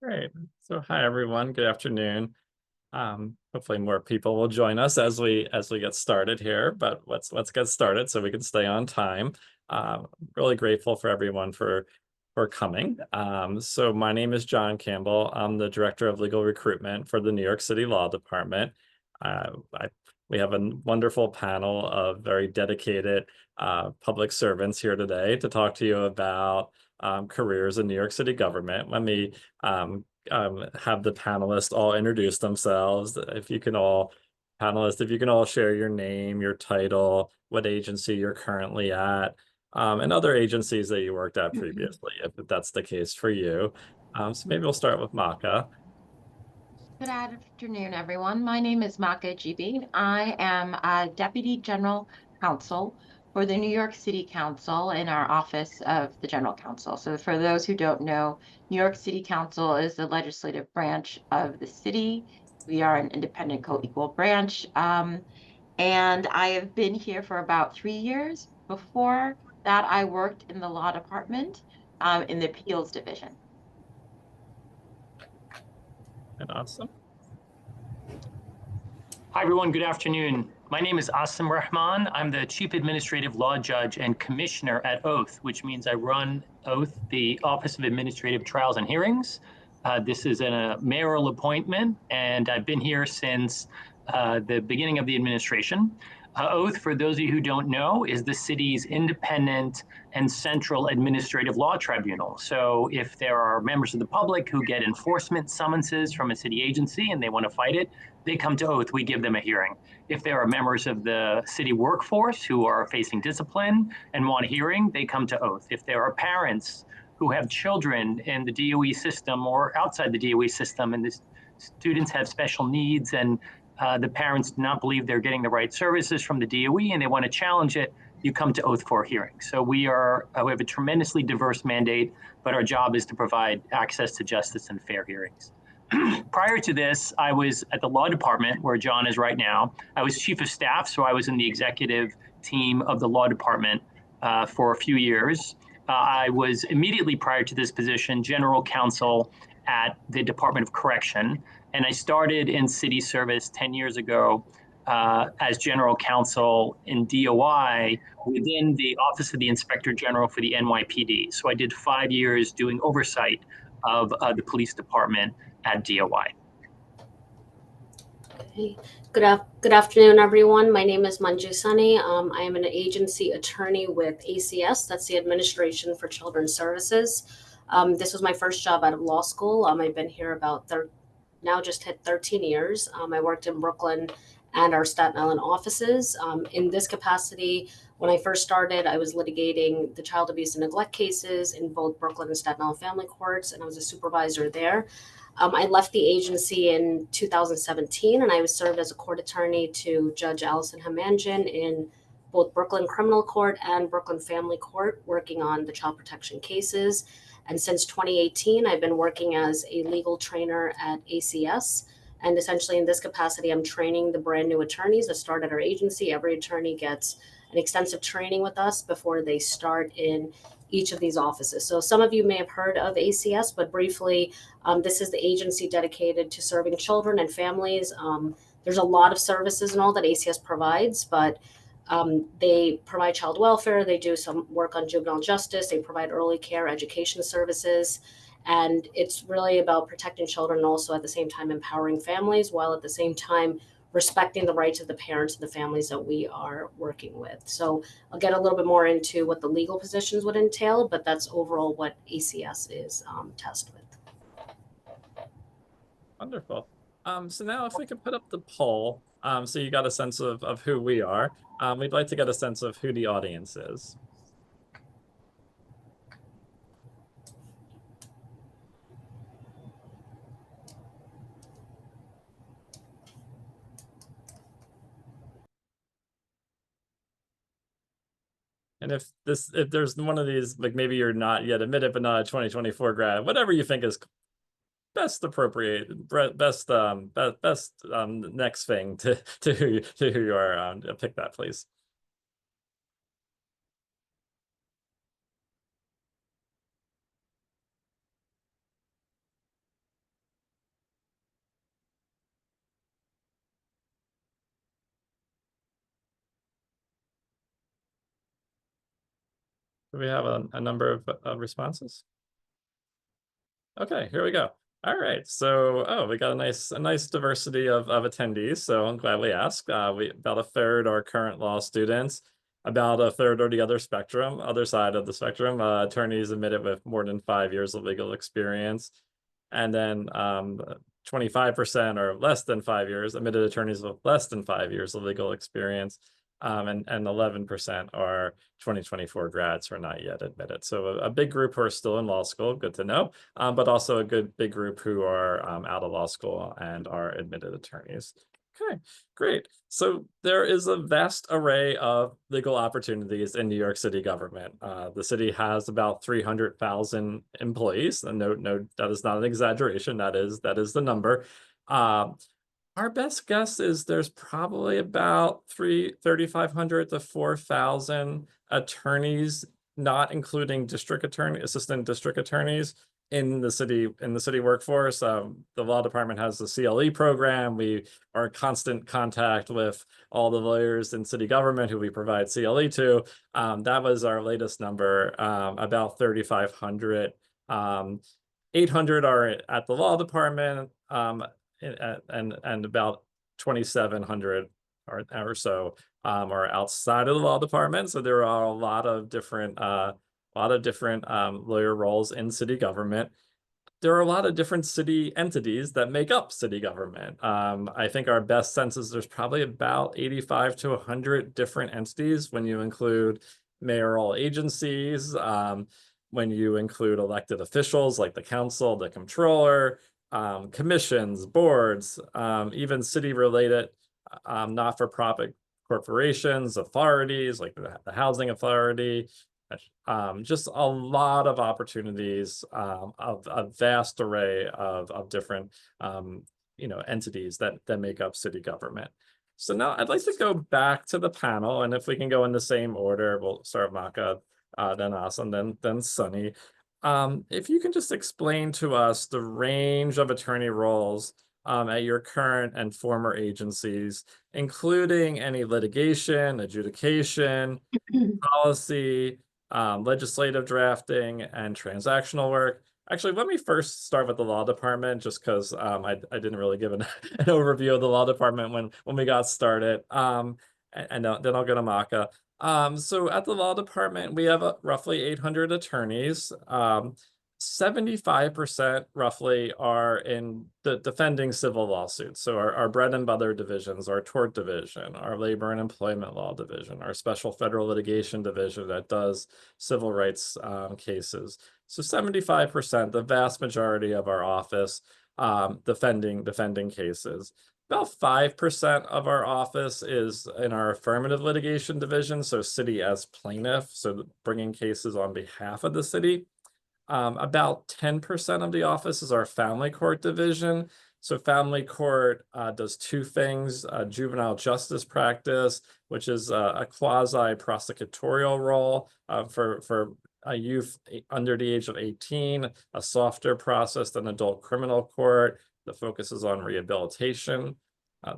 Great. So hi everyone. Good afternoon. Hopefully more people will join us as we get started here, but let's get started so we can stay on time. Really grateful for everyone for coming. So my name is John Campbell. I'm the Director of Legal Recruitment for the New York City Law Department. We have a wonderful panel of very dedicated public servants here today to talk to you about careers in New York City government. Let me have the panelists all introduce themselves. If you can all, panelists, if you can all share your name, your title, what agency you're currently at, and other agencies that you worked at previously, if that's the case for you. So maybe we'll start with Maka. Good afternoon, everyone. My name is Maka Ejebe. I am a Deputy General Counsel for the New York City Council in our Office of the General Counsel. So for those who don't know, New York City Council is the legislative branch of the city. We are an independent co-equal branch. And I have been here for about 3 years. Before that, I worked in the law department in the appeals division. And awesome. Hi, everyone. Good afternoon. My name is Asim Rahman. I'm the Chief Administrative Law Judge and Commissioner at Oath, which means I run Oath, the Office of Administrative Trials and Hearings. This is a mayoral appointment, and I've been here since the beginning of the administration. Oath, for those of you who don't know, is the city's independent and central administrative law tribunal. So if there are members of the public who get enforcement summonses from a city agency and they want to fight it, they come to Oath, we give them a hearing. If there are members of the city workforce who are facing discipline and want a hearing, they come to Oath. If there are parents who have children in the DOE system or outside the DOE system and the students have special needs and the parents do not believe they're getting the right services from the DOE and they want to challenge it, you come to Oath for a hearing. So we have a tremendously diverse mandate, but our job is to provide access to justice and fair hearings. Prior to this, I was at the law department where John is right now. I was chief of staff, so I was in the executive team of the law department for a few years. I was immediately prior to this position general counsel at the Department of Correction, and I started in city service 10 years ago as general counsel in DOI within the Office of the Inspector General for the NYPD. So I did 5 years doing oversight of the police department at DOI. Okay. Good afternoon, everyone. My name is Manju. I am an agency attorney with ACS, that's the Administration for Children's Services. This was my first job out of law school. I've been here about now just hit 13 years. I worked in Brooklyn and our Staten Island offices. In this capacity, when I first started, I was litigating the child abuse and neglect cases in both Brooklyn and Staten Island family courts, and I was a supervisor there. I left the agency in 2017, and I was served as a court attorney to Judge Allison Hamanjan in both Brooklyn Criminal Court and Brooklyn Family Court, working on the child protection cases. And since 2018, I've been working as a legal trainer at ACS. And essentially in this capacity, I'm training the brand new attorneys that start at our agency. Every attorney gets an extensive training with us before they start in each of these offices. So some of you may have heard of ACS, but briefly, this is the agency dedicated to serving children and families. There's a lot of services and all that ACS provides, but they provide child welfare. They do some work on juvenile justice. They provide early care education services. And it's really about protecting children and also at the same time empowering families, while at the same time respecting the rights of the parents and the families that we are working with. So I'll get a little bit more into what the legal positions would entail, but that's overall what ACS is tasked with. Wonderful. So now if we could put up the poll, so you got a sense of who we are. We'd like to get a sense of who the audience is. And if there's one of these, like maybe you're not yet admitted, but not a 2024 grad, whatever you think is best appropriate, best next thing to who you are, pick that, please. Do we have a number of responses? Okay, here we go. All right, so we got a nice diversity of attendees. So I'm glad we asked. We about a third are current law students, about a third are the other side of the spectrum. Attorneys admitted with more than 5 years of legal experience, and then 25% or less than 5 years, admitted attorneys with less than 5 years of legal experience. And 11% are 2024 grads who are not yet admitted. So a big group who are still in law school, good to know, but also a big group who are out of law school and are admitted attorneys. Okay, great. So there is a vast array of legal opportunities in New York City government. The city has about 300,000 employees. And no, that is not an exaggeration. That is the number. Our best guess is there's probably about 3,500 to 4,000 attorneys, not including assistant district attorneys in the city workforce. The law department has the CLE program. We are in constant contact with all the lawyers in city government who we provide CLE to. That was our latest number, about 3,500. 800 are at the law department, and about 2,700 or so are outside of the law department. So there are a lot of different lawyer roles in city government. There are a lot of different city entities that make up city government. I think our best sense is there's probably about 85 to 100 different entities when you include mayoral agencies, when you include elected officials like the council, the comptroller, commissions, boards, even city-related not-for-profit corporations, authorities like the housing authority, just a lot of opportunities, of a vast array of different entities that make up city government. So now I'd like to go back to the panel, and if we can go in the same order, we'll start Maka, then Asim, then Sunny. If you can just explain to us the range of attorney roles at your current and former agencies, including any litigation, adjudication, policy, legislative drafting, and transactional work. Actually, let me first start with the law department, just because I didn't really give an overview of the law department when we got started. And then I'll go to Maka. So at the law department, we have roughly 800 attorneys. 75% roughly are in the defending civil lawsuits. So our bread and butter divisions, our tort division, our labor and employment law division, our special federal litigation division that does civil rights cases. So 75%, the vast majority of our office, defending cases. About 5% of our office is in our affirmative litigation division, so city as plaintiff, so bringing cases on behalf of the city. About 10% of the office is our family court division. So family court does two things: juvenile justice practice, which is a quasi-prosecutorial role for a youth under the age of 18, a softer process than adult criminal court that focuses on rehabilitation.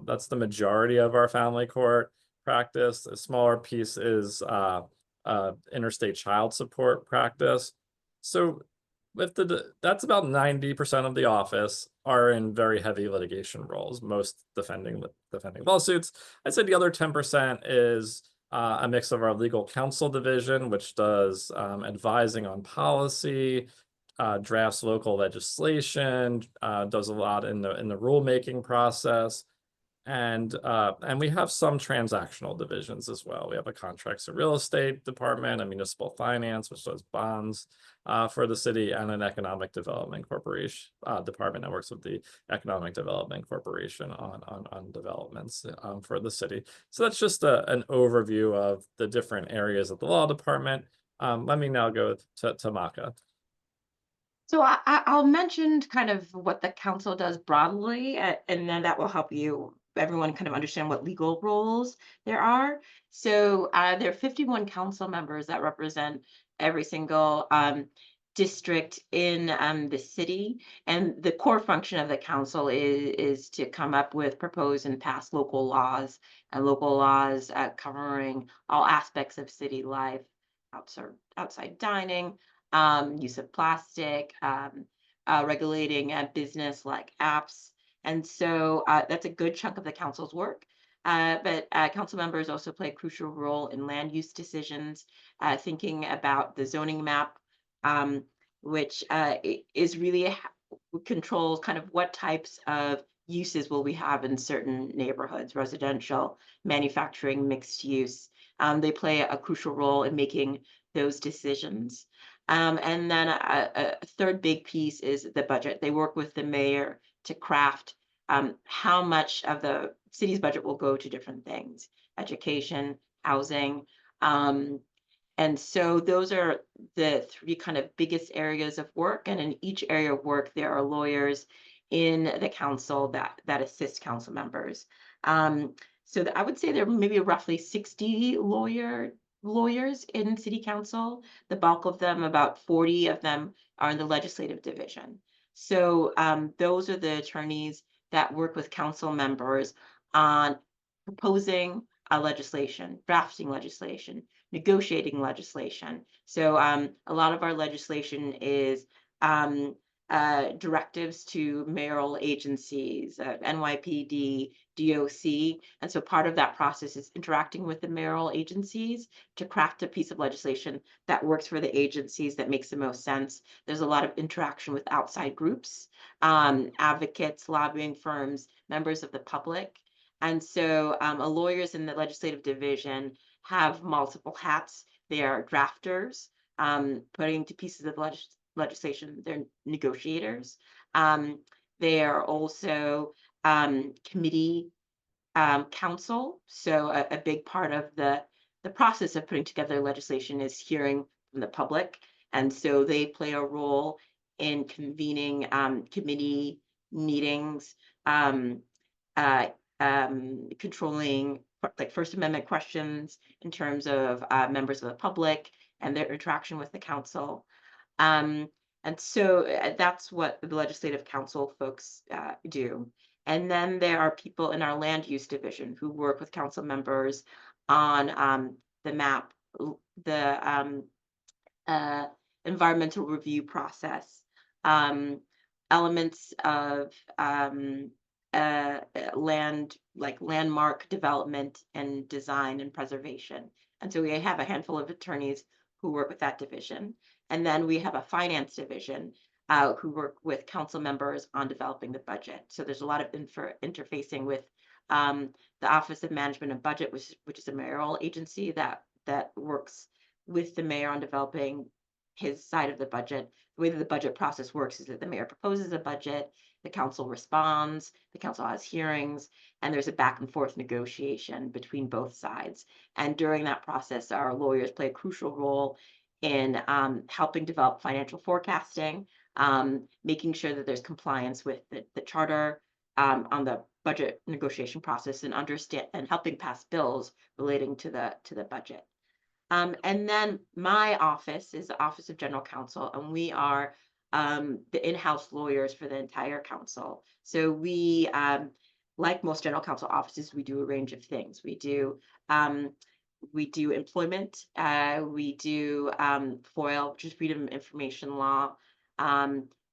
That's the majority of our family court practice. A smaller piece is interstate child support practice. So that's about 90% of the office are in very heavy litigation roles, most defending lawsuits. I'd say the other 10% is a mix of our legal counsel division, which does advising on policy, drafts local legislation, does a lot in the rulemaking process. And we have some transactional divisions as well. We have a contracts and real estate department, a municipal finance, which does bonds for the city, and an economic development corporation department that works with the economic development corporation on developments for the city. So that's just an overview of the different areas of the law department. Let me now go to Maka. So I'll mention kind of what the council does broadly, and then that will help everyone kind of understand what legal roles there are. So there are 51 council members that represent every single district in the city, and the core function of the council is to come up with, propose, and pass local laws covering all aspects of city life. outside dining, use of plastic, regulating business like apps. And so that's a good chunk of the council's work. But council members also play a crucial role in land use decisions, thinking about the zoning map, which is really controls kind of what types of uses will we have in certain neighborhoods, residential, manufacturing, mixed use. They play a crucial role in making those decisions. And then a third big piece is the budget. They work with the mayor to craft how much of the city's budget will go to different things, education, housing. And so those are the three kind of biggest areas of work. And in each area of work, there are lawyers in the council that assist council members. So I would say there are maybe roughly 60 lawyers in city council. The bulk of them, about 40 of them, are in the legislative division. So those are the attorneys that work with council members on proposing legislation, drafting legislation, negotiating legislation. So a lot of our legislation is directives to mayoral agencies, NYPD, DOC. And so part of that process is interacting with the mayoral agencies to craft a piece of legislation that works for the agencies, that makes the most sense. There's a lot of interaction with outside groups, advocates, lobbying firms, members of the public. And so lawyers in the legislative division have multiple hats. They are drafters, putting to pieces of legislation. They're negotiators. They are also committee counsel. So a big part of the process of putting together legislation is hearing from the public. And so they play a role in convening committee meetings, controlling like First Amendment questions in terms of members of the public and their interaction with the council. And so that's what the legislative council folks do. And then there are people in our land use division who work with council members on the map, the environmental review process, elements of land, like landmark development and design and preservation. And so we have a handful of attorneys who work with that division. And then we have a finance division who work with council members on developing the budget. So there's a lot of interfacing with the Office of Management and Budget, which is a mayoral agency that works with the mayor on developing his side of the budget. The way that the budget process works is that the mayor proposes a budget, the council responds, the council has hearings, and there's a back and forth negotiation between both sides. And during that process, our lawyers play a crucial role in helping develop financial forecasting, making sure that there's compliance with the charter on the budget negotiation process, and helping pass bills relating to the budget. And then my office is the Office of General Counsel, and we are the in-house lawyers for the entire council. So we, like most general counsel offices, we do a range of things. We do employment, we do FOIL, which is Freedom of Information Law.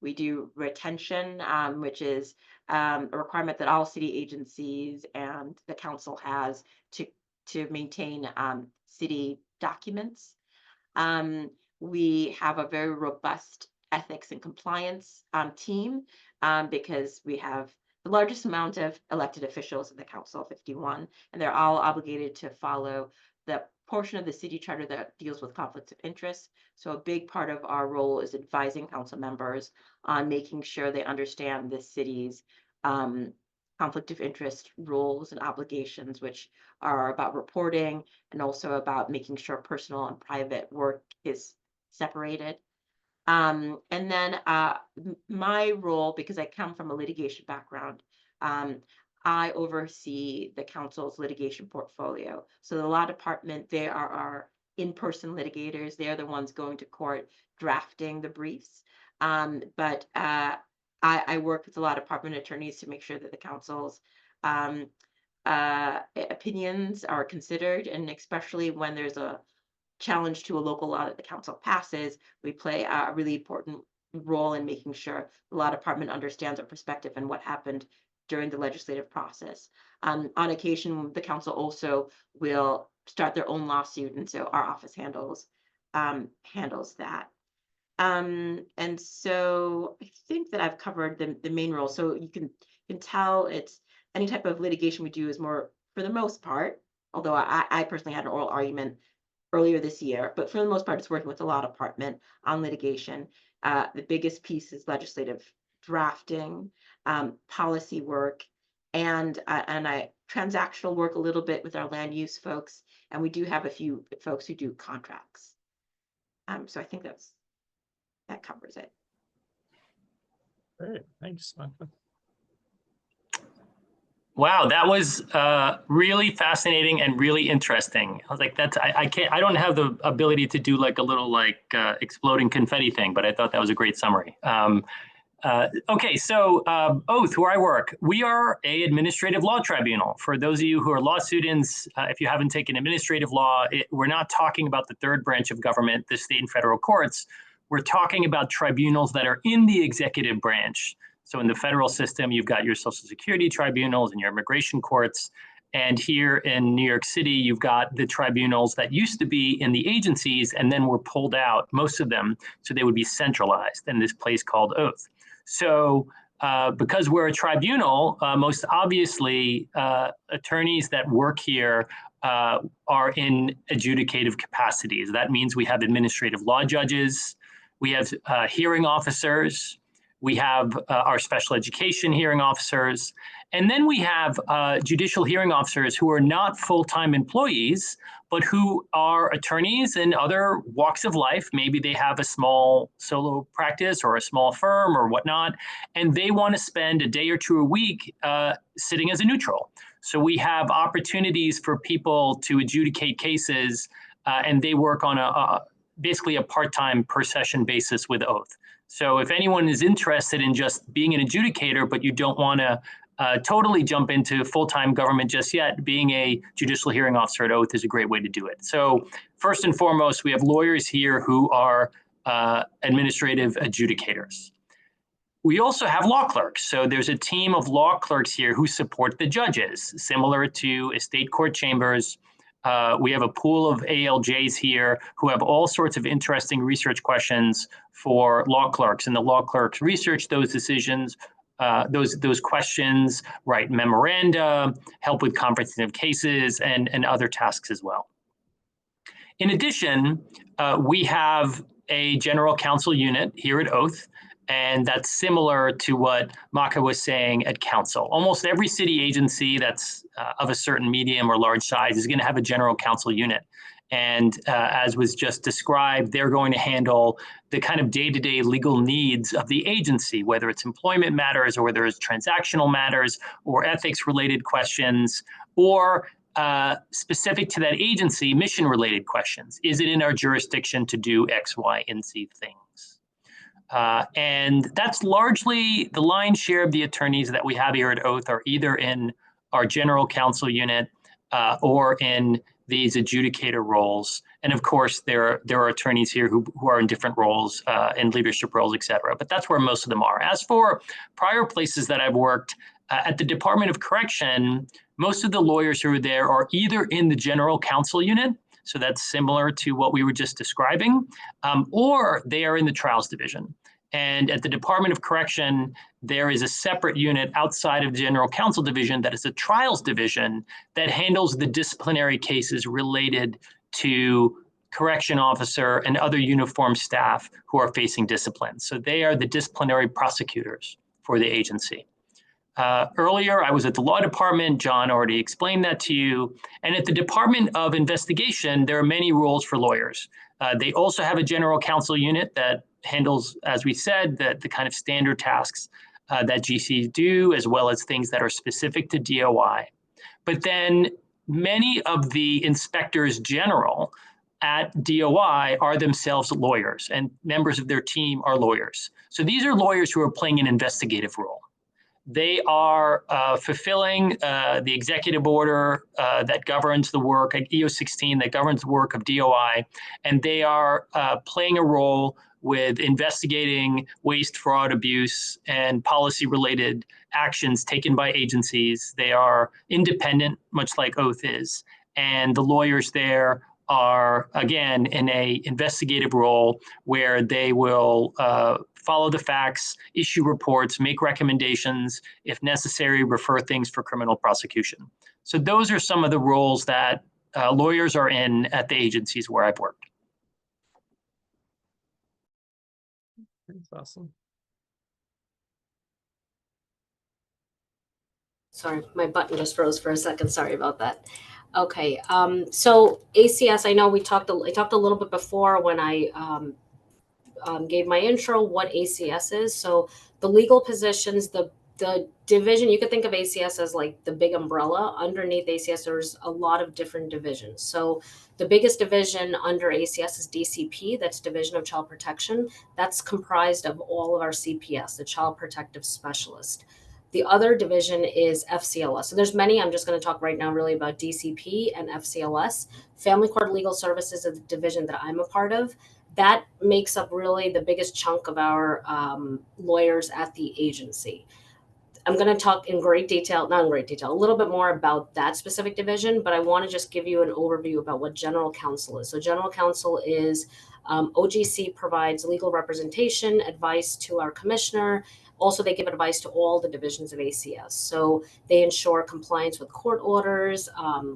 We do retention, which is a requirement that all city agencies and the council has to maintain city documents. We have a very robust ethics and compliance team because we have the largest amount of elected officials in the council, 51, and they're all obligated to follow the portion of the city charter that deals with conflicts of interest. So a big part of our role is advising council members on making sure they understand the city's conflict of interest rules and obligations, which are about reporting and also about making sure personal and private work is separated. And then my role, because I come from a litigation background, I oversee the council's litigation portfolio. So the law department, they are our in-person litigators. They're the ones going to court, drafting the briefs. But I work with a law department attorneys to make sure that the council's opinions are considered, and especially when there's a challenge to a local law that the council passes, we play a really important role in making sure the law department understands our perspective and what happened during the legislative process. On occasion, the council also will start their own lawsuit, and so our office handles that. And so I think that I've covered the main role. So you can tell it's any type of litigation we do is more, for the most part, although I personally had an oral argument earlier this year, but for the most part, it's working with the law department on litigation. The biggest piece is legislative drafting, policy work, and I transactional work a little bit with our land use folks, and we do have a few folks who do contracts. So I think that covers it. Great, thanks, Maka. Wow, that was really fascinating and really interesting. I was like, I don't have the ability to do like a little exploding confetti thing, but I thought that was a great summary. Okay, so Oath, where I work, we are a administrative law tribunal. For those of you who are law students, if you haven't taken administrative law, we're not talking about the third branch of government, the state and federal courts. We're talking about tribunals that are in the executive branch. So in the federal system, you've got your Social Security tribunals and your immigration courts. And here in New York City, you've got the tribunals that used to be in the agencies and then were pulled out, most of them, so they would be centralized in this place called Oath. So because we're a tribunal, most obviously attorneys that work here are in adjudicative capacities. That means we have administrative law judges, we have hearing officers, we have our special education hearing officers, and then we have judicial hearing officers who are not full-time employees, but who are attorneys in other walks of life. Maybe they have a small solo practice or a small firm or whatnot, and they want to spend a day or two a week sitting as a neutral. So we have opportunities for people to adjudicate cases, and they work on basically a part-time per session basis with Oath. So if anyone is interested in just being an adjudicator, but you don't want to totally jump into full-time government just yet, being a judicial hearing officer at Oath is a great way to do it. So first and foremost, we have lawyers here who are administrative adjudicators. We also have law clerks. So there's a team of law clerks here who support the judges, similar to estate court chambers. We have a pool of ALJs here who have all sorts of interesting research questions for law clerks, and the law clerks research those decisions, those questions, write memoranda, help with conferencing of cases, and other tasks as well. In addition, we have a general counsel unit here at Oath, and that's similar to what Maka was saying at Counsel. Almost every city agency that's of a certain medium or large size is going to have a general counsel unit. And as was just described, they're going to handle the kind of day-to-day legal needs of the agency, whether it's employment matters or whether it's transactional matters or ethics-related questions, or specific to that agency, mission-related questions. Is it in our jurisdiction to do X, Y, and Z things? And that's largely the lion's share of the attorneys that we have here at Oath are either in our general counsel unit or in these adjudicator roles. And of course, there are attorneys here who are in different roles, in leadership roles, et cetera. But that's where most of them are. As for prior places that I've worked, at the Department of Correction, most of the lawyers who are there are either in the general counsel unit, so that's similar to what we were just describing, or they are in the trials division. And at the Department of Correction, there is a separate unit outside of the General Counsel Division that is a trials division that handles the disciplinary cases related to correction officer and other uniformed staff who are facing discipline. So they are the disciplinary prosecutors for the agency. Earlier, I was at the law department. John already explained that to you. And at the Department of Investigation, there are many roles for lawyers. They also have a general counsel unit that handles, as we said, the kind of standard tasks that GCs do, as well as things that are specific to DOI. But then many of the inspectors general at DOI are themselves lawyers, and members of their team are lawyers. So these are lawyers who are playing an investigative role. They are fulfilling the executive order that governs the work, EO 16, that governs the work of DOI, and they are playing a role with investigating waste, fraud, abuse, and policy-related actions taken by agencies. They are independent, much like Oath is, and the lawyers there are, again, in a investigative role where they will follow the facts, issue reports, make recommendations, if necessary, refer things for criminal prosecution. So those are some of the roles that lawyers are in at the agencies where I've worked. That's awesome. Sorry, my button just froze for a second. Sorry about that. Okay, so ACS, I know I talked a little bit before when I gave my intro what ACS is. So the legal positions, the division, you could think of ACS as like the big umbrella. Underneath ACS, there's a lot of different divisions. So the biggest division under ACS is DCP, that's Division of Child Protection. That's comprised of all of our CPS, the Child Protective Specialist. The other division is FCLS. So there's many. I'm just going to talk right now really about DCP and FCLS. Family Court Legal Services is the division that I'm a part of. That makes up really the biggest chunk of our lawyers at the agency. I'm going to talk in great detail, not in great detail, a little bit more about that specific division, but I want to just give you an overview about what general counsel is. So general counsel is OGC provides legal representation, advice to our commissioner. Also, they give advice to all the divisions of ACS. So they ensure compliance with court orders,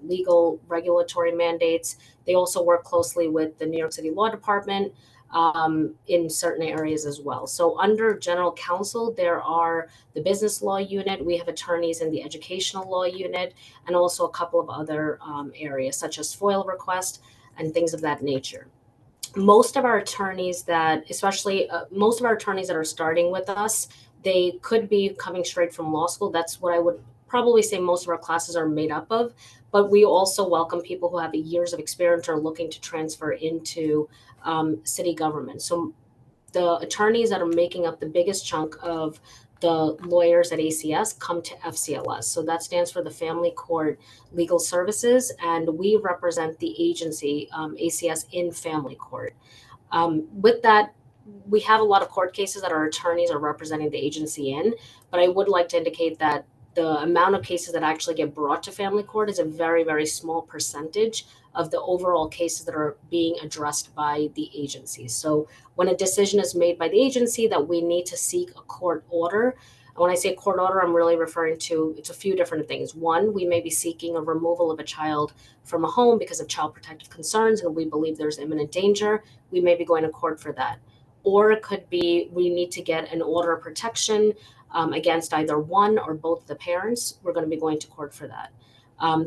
legal regulatory mandates. They also work closely with the New York City Law Department in certain areas as well. So under general counsel, there are the business law unit. We have attorneys in the educational law unit, and also a couple of other areas such as FOIL request and things of that nature. Most of our attorneys that, especially most of our attorneys that are starting with us, they could be coming straight from law school. That's what I would probably say most of our classes are made up of. But we also welcome people who have years of experience or are looking to transfer into city government. So the attorneys that are making up the biggest chunk of the lawyers at ACS come to FCLS. So that stands for the Family Court Legal Services, and we represent the agency, ACS, in family court. With that, we have a lot of court cases that our attorneys are representing the agency in, but I would like to indicate that the amount of cases that actually get brought to family court is a very, very small percentage of the overall cases that are being addressed by the agency. So when a decision is made by the agency that we need to seek a court order, and when I say court order, I'm really referring to, it's a few different things. One, we may be seeking a removal of a child from a home because of child protective concerns and we believe there's imminent danger. We may be going to court for that. Or it could be we need to get an order of protection against either one or both of the parents. We're going to be going to court for that.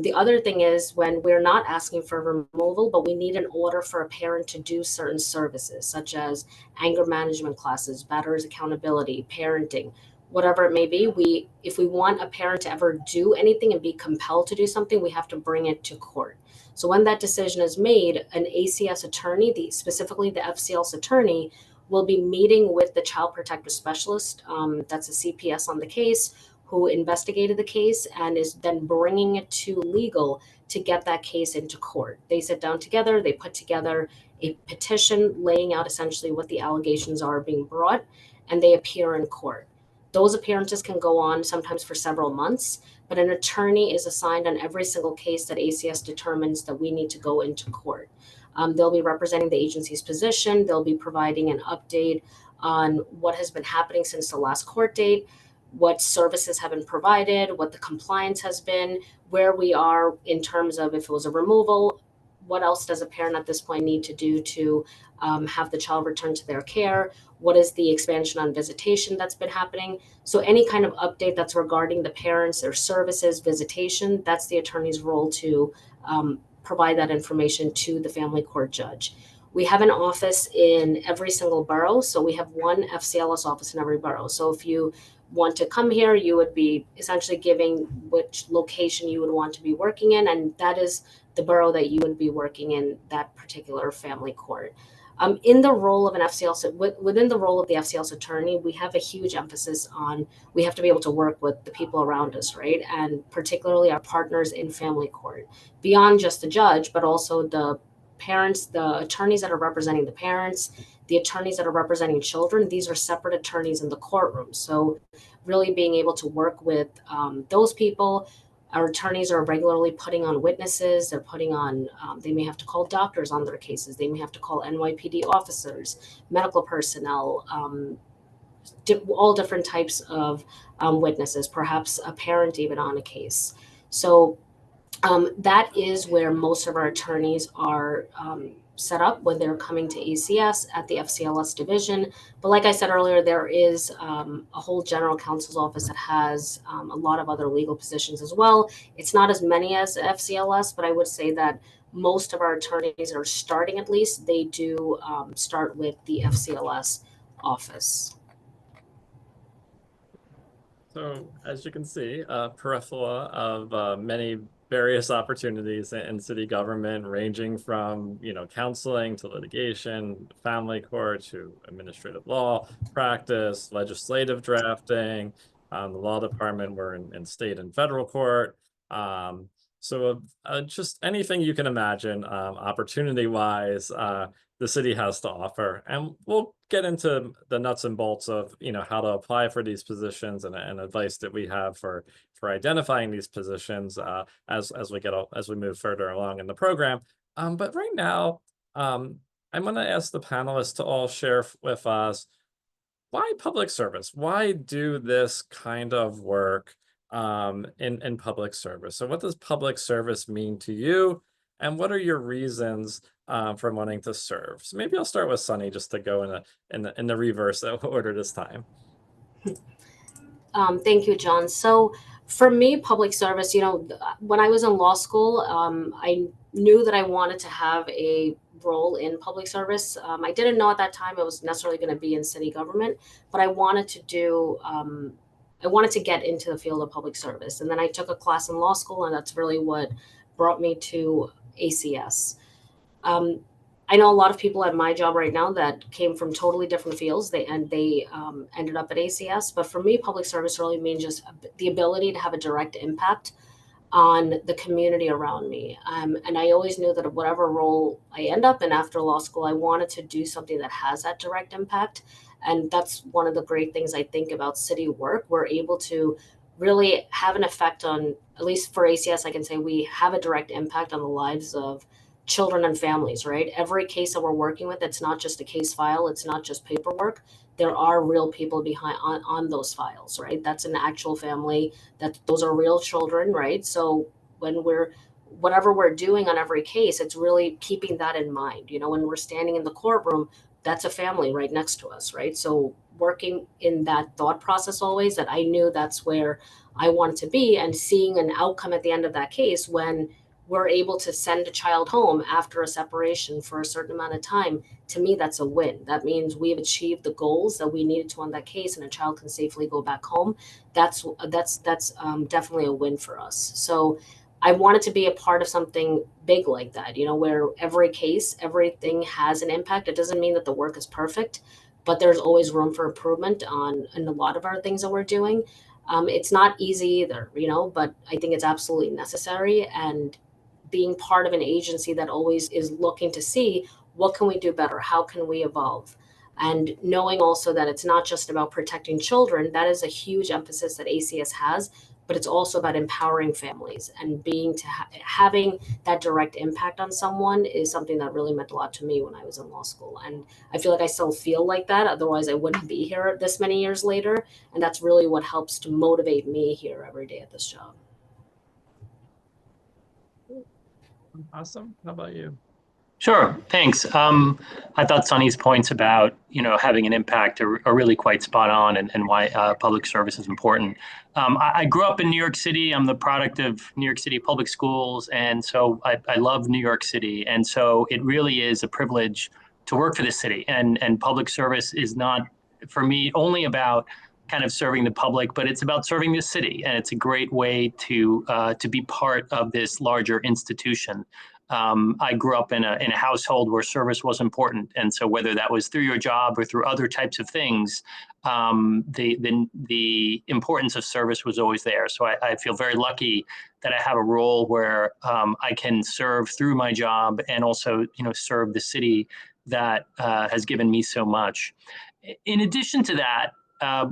The other thing is when we're not asking for removal, but we need an order for a parent to do certain services, such as anger management classes, batterers accountability, parenting, whatever it may be. If we want a parent to ever do anything and be compelled to do something, we have to bring it to court. So when that decision is made, an ACS attorney, specifically the FCLS attorney, will be meeting with the child protective specialist, that's a CPS on the case, who investigated the case and is then bringing it to legal to get that case into court. They sit down together, they put together a petition laying out essentially what the allegations are being brought, and they appear in court. Those appearances can go on sometimes for several months, but an attorney is assigned on every single case that ACS determines that we need to go into court. They'll be representing the agency's position. They'll be providing an update on what has been happening since the last court date, what services have been provided, what the compliance has been, where we are in terms of if it was a removal, what else does a parent at this point need to do to have the child returned to their care, what is the expansion on visitation that's been happening. So any kind of update that's regarding the parents, their services, visitation, that's the attorney's role to provide that information to the family court judge. We have an office in every single borough. So we have one FCLS office in every borough. So if you want to come here, you would be essentially giving which location you would want to be working in. And that is the borough that you would be working in, that particular family court. In the role of an FCLS, within the role of the FCLS attorney, we have a huge emphasis on we have to be able to work with the people around us, right? And particularly our partners in family court, beyond just the judge, but also the parents, the attorneys that are representing the parents, the attorneys that are representing children. These are separate attorneys in the courtroom. So really being able to work with those people. Our attorneys are regularly putting on witnesses. They're putting on, they may have to call doctors on their cases. They may have to call NYPD officers, medical personnel, all different types of witnesses, perhaps a parent even on a case. So that is where most of our attorneys are set up when they're coming to ACS at the FCLS division. But like I said earlier, there is a whole general counsel's office that has a lot of other legal positions as well. It's not as many as FCLS, but I would say that most of our attorneys are starting, at least, they do start with the FCLS office. So as you can see, plethora of many various opportunities in city government, ranging from, counseling to litigation, family court to administrative law practice, legislative drafting. The law department, we're in state and federal court. So just anything you can imagine, opportunity-wise, the city has to offer. And we'll get into the nuts and bolts of, how to apply for these positions and advice that we have for identifying these positions as we move further along in the program. But right now, I'm going to ask the panelists to all share with us, why public service? Why do this kind of work in public service? So what does public service mean to you? And what are your reasons for wanting to serve? So maybe I'll start with Sunny, just to go in the reverse order this time. Thank you, John. So for me, public service, when I was in law school, I knew that I wanted to have a role in public service. I didn't know at that time it was necessarily going to be in city government, but I wanted to get into the field of public service. And then I took a class in law school, and that's really what brought me to ACS. I know a lot of people at my job right now that came from totally different fields. They ended up at ACS. But for me, public service really means just the ability to have a direct impact on the community around me. And I always knew that whatever role I end up in after law school, I wanted to do something that has that direct impact. And that's one of the great things I think about city work. We're able to really have an effect on, at least for ACS, I can say we have a direct impact on the lives of children and families, right? Every case that we're working with, it's not just a case file, it's not just paperwork. There are real people behind on those files, right? That's an actual family, those are real children, right? So whatever we're doing on every case, it's really keeping that in mind. When we're standing in the courtroom, that's a family right next to us, right? So working in that thought process always, that I knew that's where I wanted to be, and seeing an outcome at the end of that case when we're able to send a child home after a separation for a certain amount of time, to me, that's a win. That means we've achieved the goals that we needed to on that case, and a child can safely go back home. That's definitely a win for us. So I wanted to be a part of something big like that, where every case, everything has an impact. It doesn't mean that the work is perfect, but there's always room for improvement in a lot of our things that we're doing. It's not easy either, but I think it's absolutely necessary. And being part of an agency that always is looking to see what can we do better, how can we evolve, and knowing also that it's not just about protecting children. That is a huge emphasis that ACS has, but it's also about empowering families, and having that direct impact on someone is something that really meant a lot to me when I was in law school. And I feel like I still feel like that, otherwise I wouldn't be here this many years later. And that's really what helps to motivate me here every day at this job. Awesome. How about you? Sure, thanks. I thought Sunny's points about having an impact are really quite spot on, and why public service is important. I grew up in New York City. I'm the product of New York City public schools, and so I love New York City. And so it really is a privilege to work for the city. And public service is not, for me, only about kind of serving the public, but it's about serving the city. And it's a great way to be part of this larger institution. I grew up in a household where service was important, and so whether that was through your job or through other types of things, the importance of service was always there. So I feel very lucky that I have a role where I can serve through my job and also, serve the city that has given me so much. In addition to that,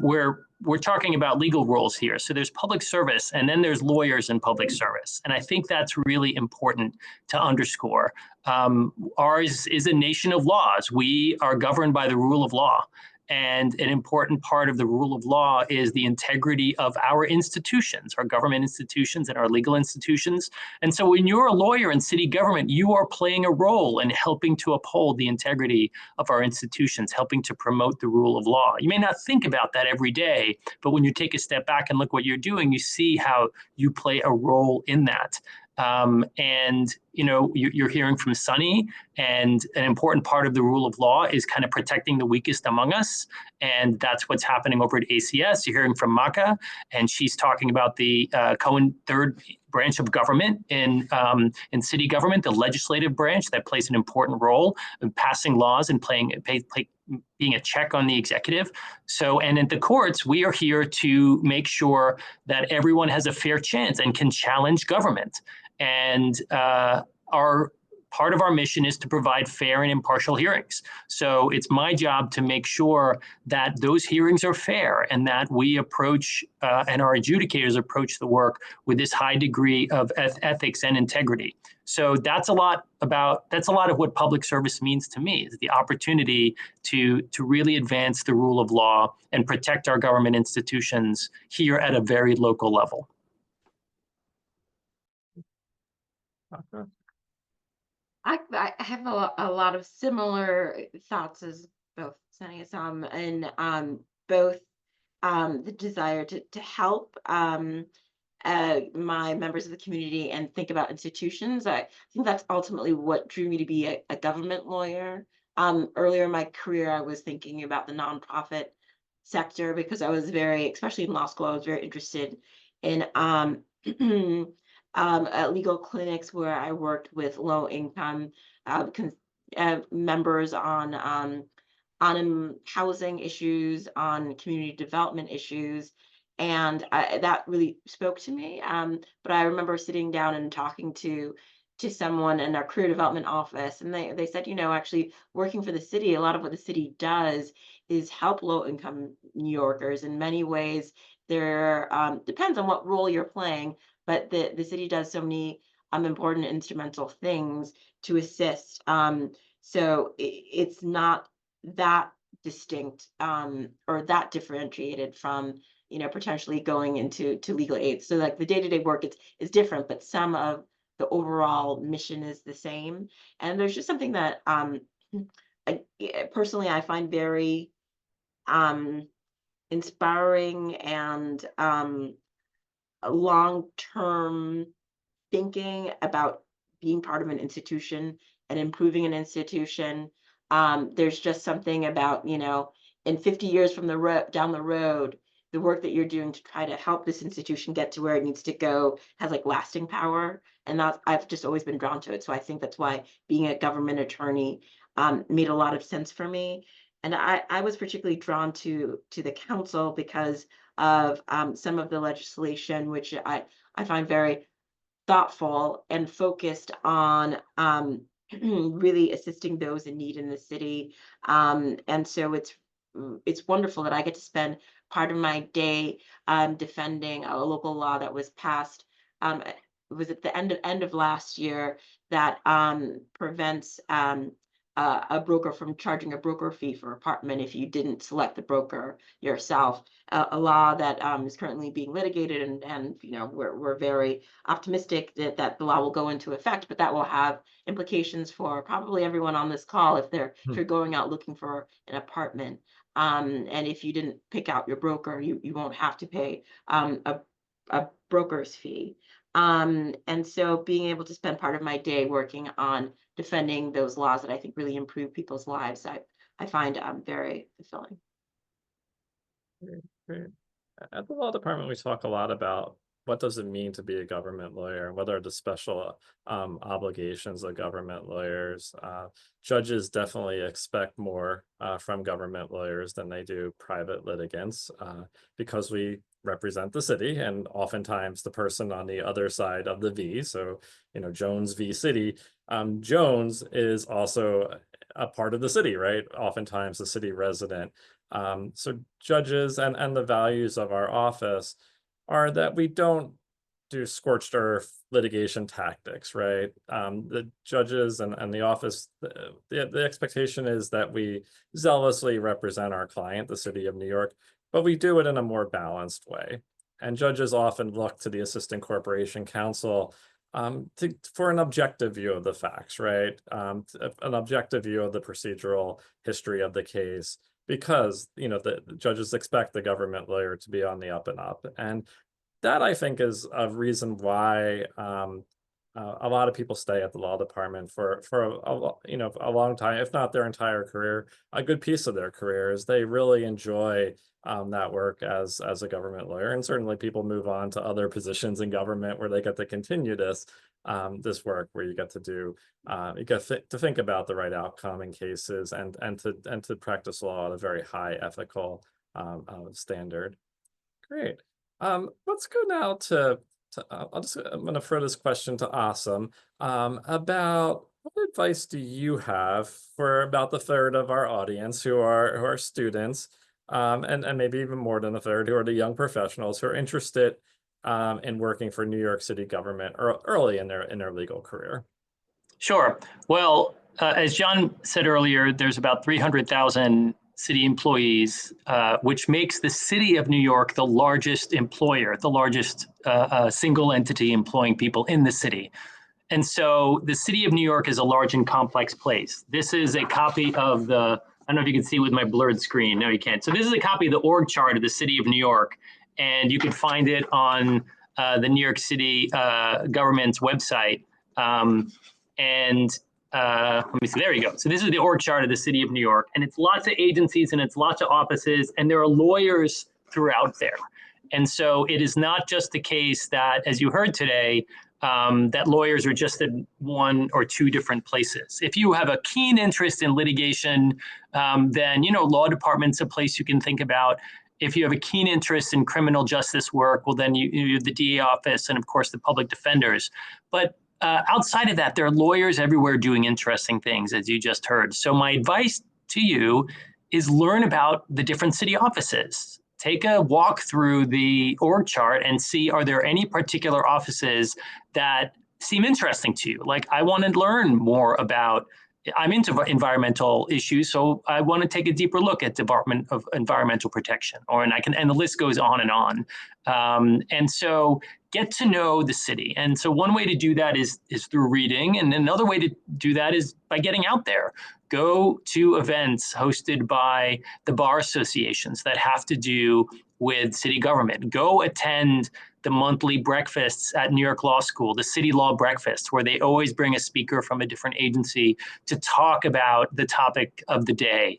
we're talking about legal roles here. So there's public service, and then there's lawyers in public service. And I think that's really important to underscore. Ours is a nation of laws. We are governed by the rule of law. And an important part of the rule of law is the integrity of our institutions, our government institutions and our legal institutions. And so when you're a lawyer in city government, you are playing a role in helping to uphold the integrity of our institutions, helping to promote the rule of law. You may not think about that every day, but when you take a step back and look what you're doing, you see how you play a role in that. And you're hearing from Sunny, and an important part of the rule of law is kind of protecting the weakest among us, and that's what's happening over at ACS. You're hearing from Maka, and she's talking about the third branch of government in city government, the legislative branch that plays an important role in passing laws and being a check on the executive. So, and at the courts, we are here to make sure that everyone has a fair chance and can challenge government. And our part of our mission is to provide fair and impartial hearings. So it's my job to make sure that those hearings are fair and that we approach and our adjudicators approach the work with this high degree of ethics and integrity. So that's a lot of what public service means to me, is the opportunity to really advance the rule of law and protect our government institutions here at a very local level. I have a lot of similar thoughts as both Sunny and both the desire to help my members of the community and think about institutions. I think that's ultimately what drew me to be a government lawyer. Earlier in my career, I was thinking about the nonprofit sector because I was especially in law school, I was very interested in legal clinics where I worked with low income members on housing issues, on community development issues. And that really spoke to me. But I remember sitting down and talking to someone in our career development office, and they said, actually working for the city, a lot of what the city does is help low income New Yorkers in many ways. There depends on what role you're playing, but the city does so many important instrumental things to assist. So it's not that distinct or that differentiated from potentially going into legal aid. So like the day-to-day work is different, but some of the overall mission is the same. And there's just something that personally I find very inspiring and long-term thinking about being part of an institution and improving an institution. There's just something about, in 50 years from down the road, the work that you're doing to try to help this institution get to where it needs to go has like lasting power. And I've just always been drawn to it. So I think that's why being a government attorney made a lot of sense for me. And I was particularly drawn to the council because of some of the legislation, which I find very thoughtful and focused on really assisting those in need in the city. And so it's wonderful that I get to spend part of my day defending a local law that was passed. It was at the end of last year that prevents a broker from charging a broker fee for apartment if you didn't select the broker yourself. A law that is currently being litigated, and we're very optimistic that the law will go into effect, but that will have implications for probably everyone on this call if you're going out looking for an apartment. And if you didn't pick out your broker, you won't have to pay a broker's fee. And so being able to spend part of my day working on defending those laws that I think really improve people's lives, I find very fulfilling. Great. At the law department, we talk a lot about what does it mean to be a government lawyer? What are the special obligations of government lawyers? Judges definitely expect more from government lawyers than they do private litigants because we represent the city, and oftentimes the person on the other side of the V, so Jones v. City, Jones is also a part of the city, right? Oftentimes a city resident. So judges and the values of our office are that we don't do scorched earth litigation tactics, right? The judges and the office, the expectation is that we zealously represent our client, the city of New York, but we do it in a more balanced way. And judges often look to the assistant corporation counsel for an objective view of the facts, right? An objective view of the procedural history of the case, because the judges expect the government lawyer to be on the up and up. And that, I think, is a reason why a lot of people stay at the law department for a long time, if not their entire career. A good piece of their career is they really enjoy that work as a government lawyer, and certainly people move on to other positions in government where they get to continue this work, where you get to do to think about the right outcome in cases and to practice law at a very high ethical standard. Great. Let's go now to I'm going to throw this question to Asim about what advice do you have for about the third of our audience who are students, and maybe even more than a third, who are the young professionals who are interested in working for New York City government early in their legal career? Sure. Well, as John said earlier, there's about 300,000 city employees, which makes the city of New York the largest employer, the largest single entity employing people in the city. And so the city of New York is a large and complex place. This is a copy of I don't know if you can see with my blurred screen. No, you can't. So this is a copy of the org chart of the city of New York. And you can find it on the New York City government's website. Let me see, there you go. So this is the org chart of the city of New York, and it's lots of agencies and it's lots of offices, and there are lawyers throughout there. And so it is not just the case that, as you heard today, that lawyers are just in one or two different places. If you have a keen interest in litigation, then law department's a place you can think about. If you have a keen interest in criminal justice work, well, then you have the DA office and, of course, the public defenders. But outside of that, there are lawyers everywhere doing interesting things, as you just heard. So my advice to you is learn about the different city offices. Take a walk through the org chart and see, are there any particular offices that seem interesting to you? Like, I want to learn more about, I'm into environmental issues, so I want to take a deeper look at Department of Environmental Protection, and the list goes on and on. And so get to know the city. And so one way to do that is through reading. And another way to do that is by getting out there. Go to events hosted by the bar associations that have to do with city government. Go attend the monthly breakfasts at New York Law School, the City Law Breakfast, where they always bring a speaker from a different agency to talk about the topic of the day.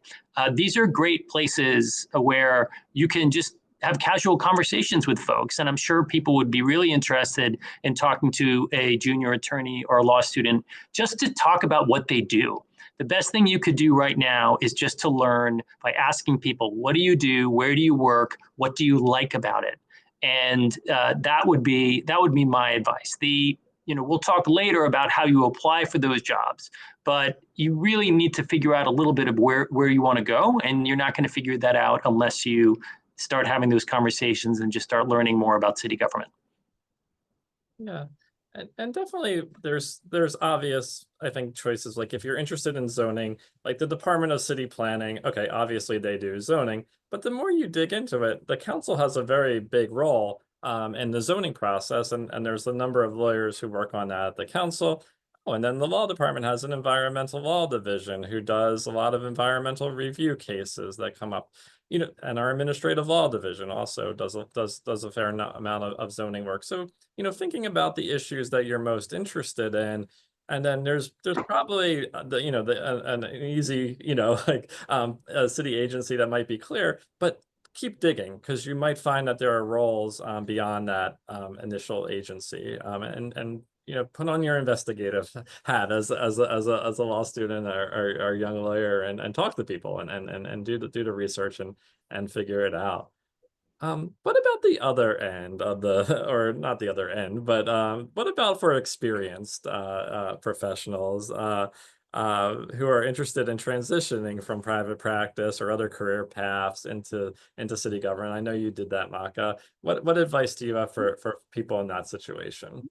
These are great places where you can just have casual conversations with folks. And I'm sure people would be really interested in talking to a junior attorney or a law student just to talk about what they do. The best thing you could do right now is just to learn by asking people, what do you do? Where do you work? What do you like about it? And that would be my advice. We'll talk later about how you apply for those jobs, but you really need to figure out a little bit of where you want to go. And you're not going to figure that out unless you start having those conversations and just start learning more about city government. Yeah. And definitely there's obvious, I think, choices. Like if you're interested in zoning, like the Department of City Planning, okay, obviously they do zoning, but the more you dig into it, the council has a very big role in the zoning process. And there's a number of lawyers who work on that at the council. Oh, and then the law department has an environmental law division who does a lot of environmental review cases that come up. And our administrative law division also does a fair amount of zoning work. So, thinking about the issues that you're most interested in, and then there's probably an easy, a city agency that might be clear, but keep digging, because you might find that there are roles beyond that initial agency, and put on your investigative hat as a law student or young lawyer, and talk to people, and do the research and figure it out. What about the other end of the, or not the other end, but what about for experienced professionals who are interested in transitioning from private practice or other career paths into city government? I know you did that, Maka. What advice do you have for people in that situation?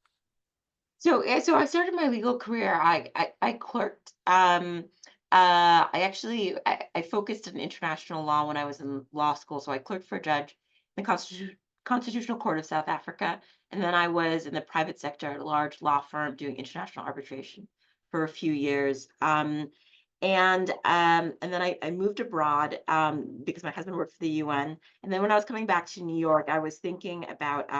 So I started my legal career. I clerked. I focused on international law when I was in law school. So I clerked for a judge in the Constitutional Court of South Africa, and then I was in the private sector at a large law firm doing international arbitration for a few years. And then I moved abroad because my husband worked for the UN. And then when I was coming back to New York, I was thinking about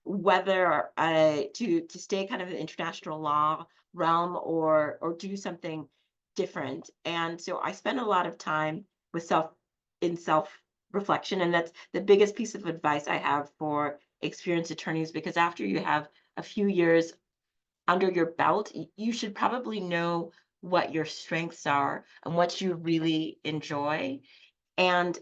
whether to stay kind of in the international law realm or do something different. And so I spent a lot of time with self reflection, and that's the biggest piece of advice I have for experienced attorneys, because after you have a few years under your belt, you should probably know what your strengths are and what you really enjoy, and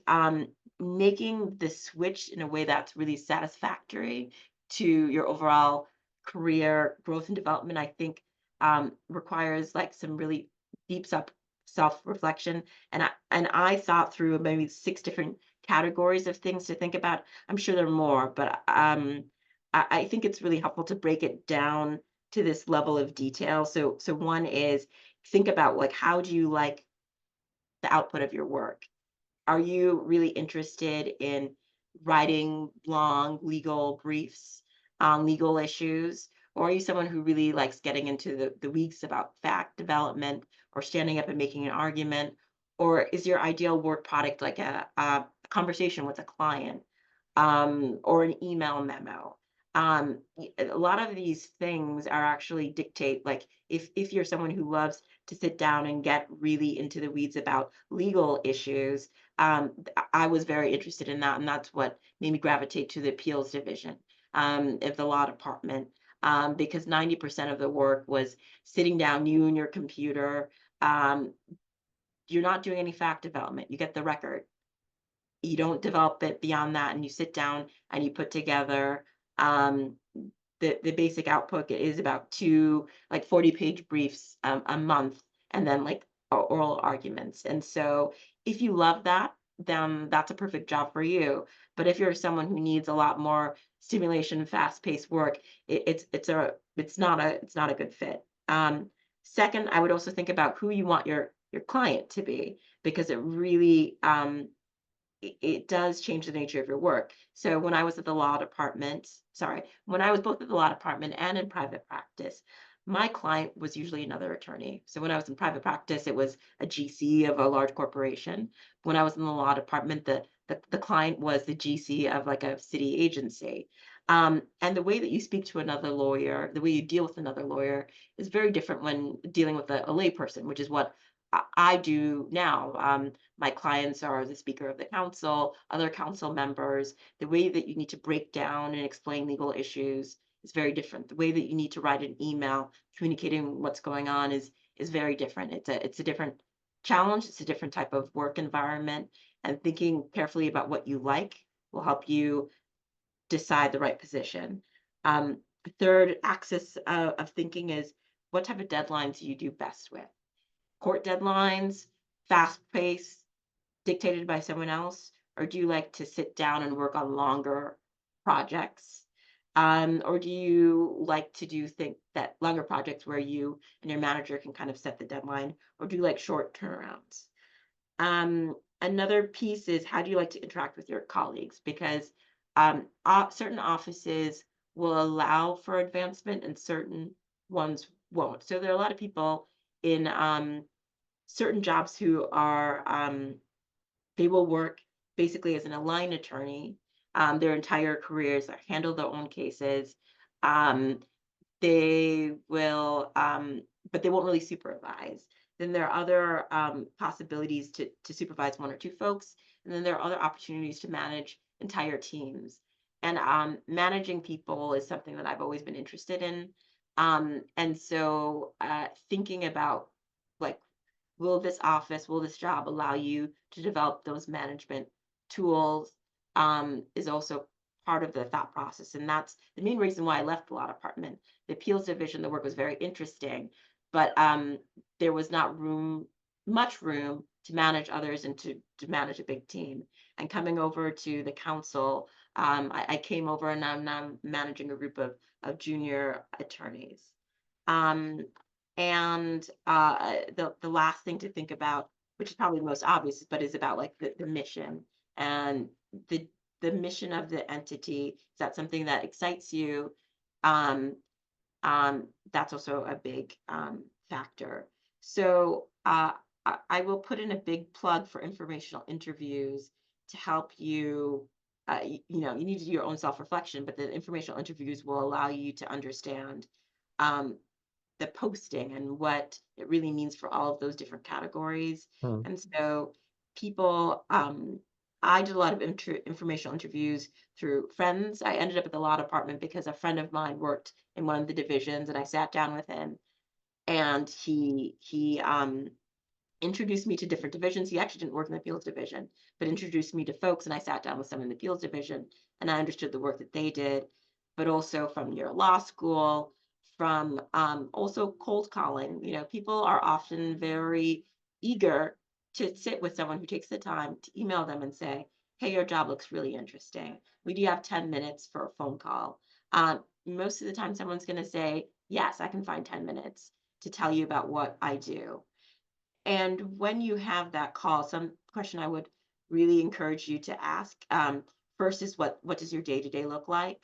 making the switch in a way that's really satisfactory to your overall career growth and development, I think requires like some really deep self-reflection. And I thought through maybe 6 different categories of things to think about. I'm sure there are more, but I think it's really helpful to break it down to this level of detail. So one is, think about like, how do you like the output of your work? Are you really interested in writing long legal briefs on legal issues? Or are you someone who really likes getting into the weeds about fact development or standing up and making an argument? Or is your ideal work product like a conversation with a client, or an email memo? A lot of these things are actually dictate, like, if you're someone who loves to sit down and get really into the weeds about legal issues, I was very interested in that, and that's what made me gravitate to the appeals division of the law department, because 90% of the work was sitting down, you and your computer. Um, you're not doing any fact development. You get the record. You don't develop it beyond that, and you sit down and you put together um, the basic output is about 2 like 40-page briefs a month, and then like oral arguments. And so if you love that, then that's a perfect job for you. But if you're someone who needs a lot more stimulation, fast-paced work, it's not a good fit. Second, I would also think about who you want your client to be, because it really it does change the nature of your work. So when I was at the law department, when I was both at the law department and in private practice, my client was usually another attorney. So when I was in private practice, it was a GC of a large corporation. When I was in the law department, the client was the GC of like a city agency. And the way that you speak to another lawyer, the way you deal with another lawyer, is very different when dealing with a layperson, which is what I do now. My clients are the Speaker of the Council, other council members. The way that you need to break down and explain legal issues is very different. The way that you need to write an email communicating what's going on is very different. It's a different challenge. It's a different type of work environment, and thinking carefully about what you like will help you decide the right position. The third axis of thinking is, what type of deadlines do you do best with? Court deadlines, fast pace, dictated by someone else? Or do you like to sit down and work on longer projects? Or do you like to do that longer projects where you and your manager can kind of set the deadline? Or do you like short turnarounds? Another piece is, how do you like to interact with your colleagues? Because certain offices will allow for advancement and certain ones won't. So there are a lot of people in certain jobs who are they will work basically as an aligned attorney their entire careers, handle their own cases. They will but they won't really supervise. Then there are other possibilities to supervise 1 or 2 folks. And then there are other opportunities to manage entire teams. And managing people is something that I've always been interested in. And so thinking about, like, will this job allow you to develop those management tools is also part of the thought process. And that's the main reason why I left the law department. The appeals division, the work was very interesting, but there was not much room to manage others and to manage a big team. And coming over to the council, I came over and I'm now managing a group of junior attorneys. And the last thing to think about, which is probably the most obvious, but is about like the mission and the mission of the entity. Is that something that excites you? That's also a big factor. So I will put in a big plug for informational interviews to help you. You you need to do your own self-reflection, but the informational interviews will allow you to understand the posting and what it really means for all of those different categories. And so people, I did a lot of informational interviews through friends. I ended up at the law department because a friend of mine worked in one of the divisions, and I sat down with him, and he introduced me to different divisions. He actually didn't work in the appeals division, but introduced me to folks, and I sat down with some in the appeals division, and I understood the work that they did, but also from your law school, from also cold calling. People are often very eager to sit with someone who takes the time to email them and say, hey, your job looks really interesting. Would you have 10 minutes for a phone call? Most of the time, someone's going to say, yes, I can find 10 minutes to tell you about what I do. And when you have that call, some question I would really encourage you to ask first is what does your day-to-day look like?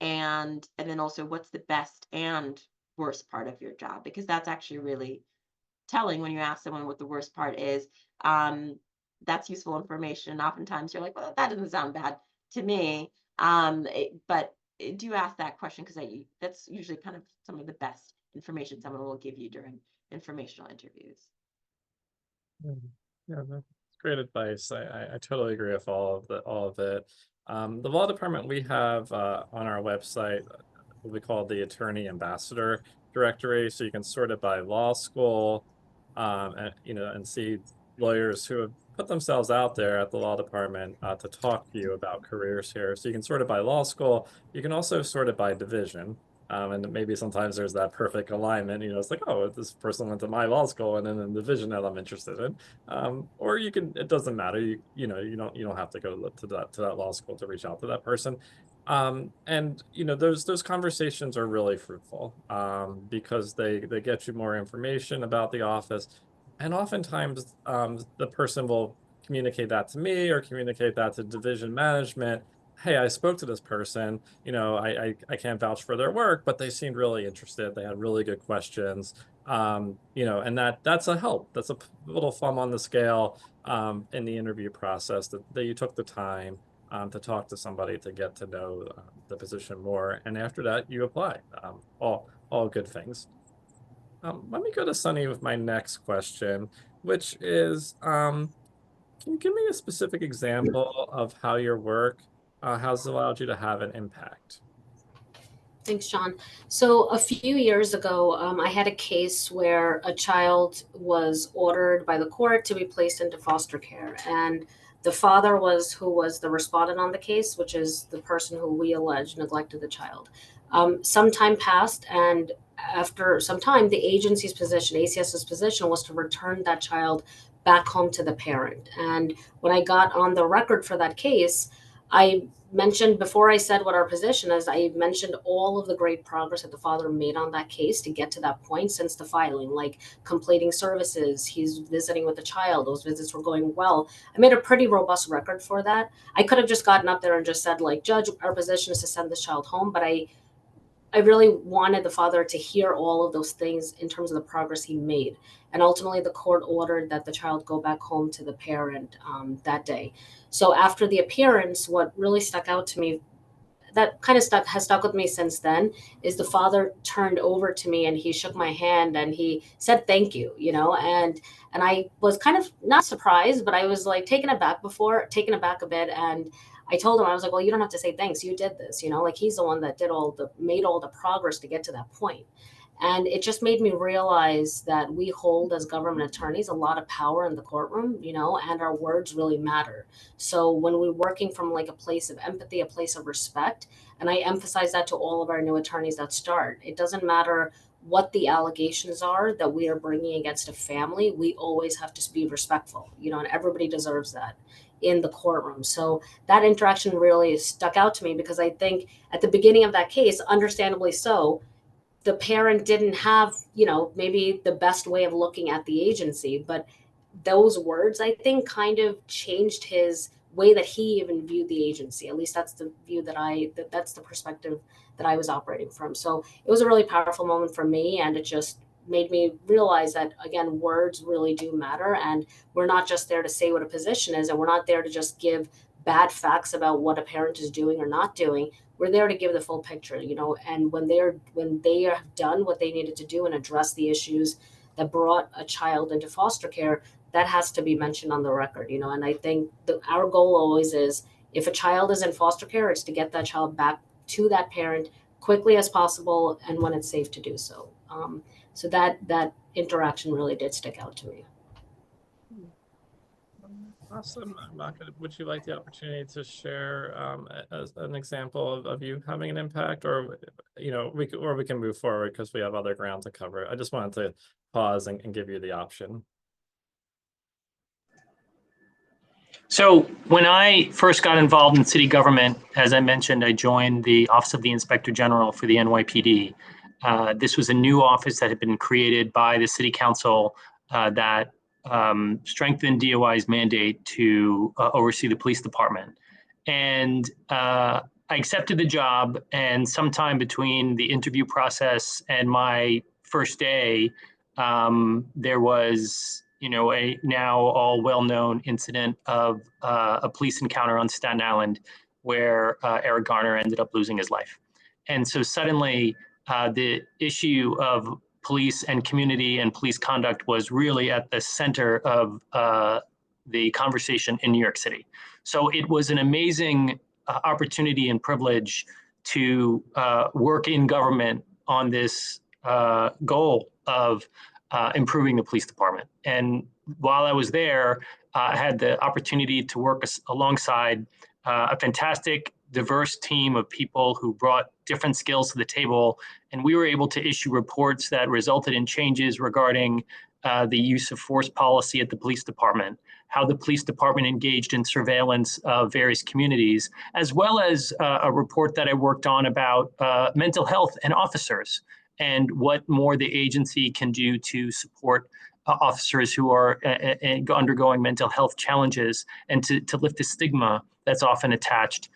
And then also, what's the best and worst part of your job? Because that's actually really telling when you ask someone what the worst part is. That's useful information. And oftentimes you're like, well, that doesn't sound bad to me. But do ask that question, because that's usually kind of some of the best information someone will give you during informational interviews. Yeah, that's great advice. I totally agree with all of it. The law department, we have on our website what we call the Attorney Ambassador Directory. So you can sort it by law school, and see lawyers who have put themselves out there at the law department to talk to you about careers here. So you can sort it by law school. You can also sort it by division. And maybe sometimes there's that perfect alignment. It's like, oh, this person went to my law school and in the division that I'm interested in. Or you can, it doesn't matter. You don't have to go to that law school to reach out to that person. And those conversations are really fruitful because they get you more information about the office. And oftentimes the person will communicate that to me or communicate that to division management. Hey, I spoke to this person, I can't vouch for their work, but they seemed really interested. They had really good questions. And that's a help. That's a little thumb on the scale in the interview process that you took the time to talk to somebody to get to know the position more. And after that, you apply. All good things. Let me go to Sunny with my next question, which is, can you give me a specific example of how your work has allowed you to have an impact? Thanks, John. So a few years ago, I had a case where a child was ordered by the court to be placed into foster care. And the father was who was the respondent on the case, which is the person who we allege neglected the child. Some time passed, and after some time, the agency's position, ACS's position, was to return that child back home to the parent. And when I got on the record for that case, I mentioned, before I said what our position is, I mentioned all of the great progress that the father made on that case to get to that point since the filing, like completing services, he's visiting with the child, those visits were going well. I made a pretty robust record for that. I could have just gotten up there and just said, like, Judge, our position is to send this child home, but I really wanted the father to hear all of those things in terms of the progress he made. And ultimately, the court ordered that the child go back home to the parent that day. So after the appearance, what really stuck out to me that kind of has stuck with me since then is the father turned over to me and he shook my hand and he said thank you, and I was kind of not surprised, but I was like taken aback a bit. And I told him, I was like, well, you don't have to say thanks. You did this, like he's the one that made all the progress to get to that point. And it just made me realize that we hold as government attorneys a lot of power in the courtroom, and our words really matter. So when we're working from like a place of empathy, a place of respect, and I emphasize that to all of our new attorneys that start, it doesn't matter what the allegations are that we are bringing against a family, we always have to be respectful, and everybody deserves that in the courtroom. So that interaction really stuck out to me because I think at the beginning of that case, understandably so, the parent didn't have, maybe the best way of looking at the agency, but those words, I think, kind of changed his way that he even viewed the agency. At least that's the view that's the perspective that I was operating from. So it was a really powerful moment for me, and it just made me realize that, again, words really do matter, and we're not just there to say what a position is, and we're not there to just give bad facts about what a parent is doing or not doing. We're there to give the full picture, and when they have done what they needed to do and address the issues that brought a child into foster care, that has to be mentioned on the record, and I think our goal always is, if a child is in foster care, it's to get that child back to that parent quickly as possible and when it's safe to do so. So that interaction really did stick out to me. Awesome. Maka, would you like the opportunity to share an example of you having an impact, or we can move forward because we have other ground to cover. I just wanted to pause and give you the option. So when I first got involved in city government, as I mentioned, I joined the Office of the Inspector General for the NYPD. This was a new office that had been created by the City Council that strengthened DOI's mandate to oversee the police department. And I accepted the job, and sometime between the interview process and my first day, there was a now all well-known incident of a police encounter on Staten Island where Eric Garner ended up losing his life. And so suddenly the issue of police and community and police conduct was really at the center of the conversation in New York City. So it was an amazing opportunity and privilege to work in government on this goal of improving the police department. And while I was there, I had the opportunity to work alongside a fantastic, diverse team of people who brought different skills to the table. And we were able to issue reports that resulted in changes regarding the use of force policy at the police department, how the police department engaged in surveillance of various communities, as well as a report that I worked on about mental health and officers, and what more the agency can do to support officers who are undergoing mental health challenges, and to lift the stigma that's often attached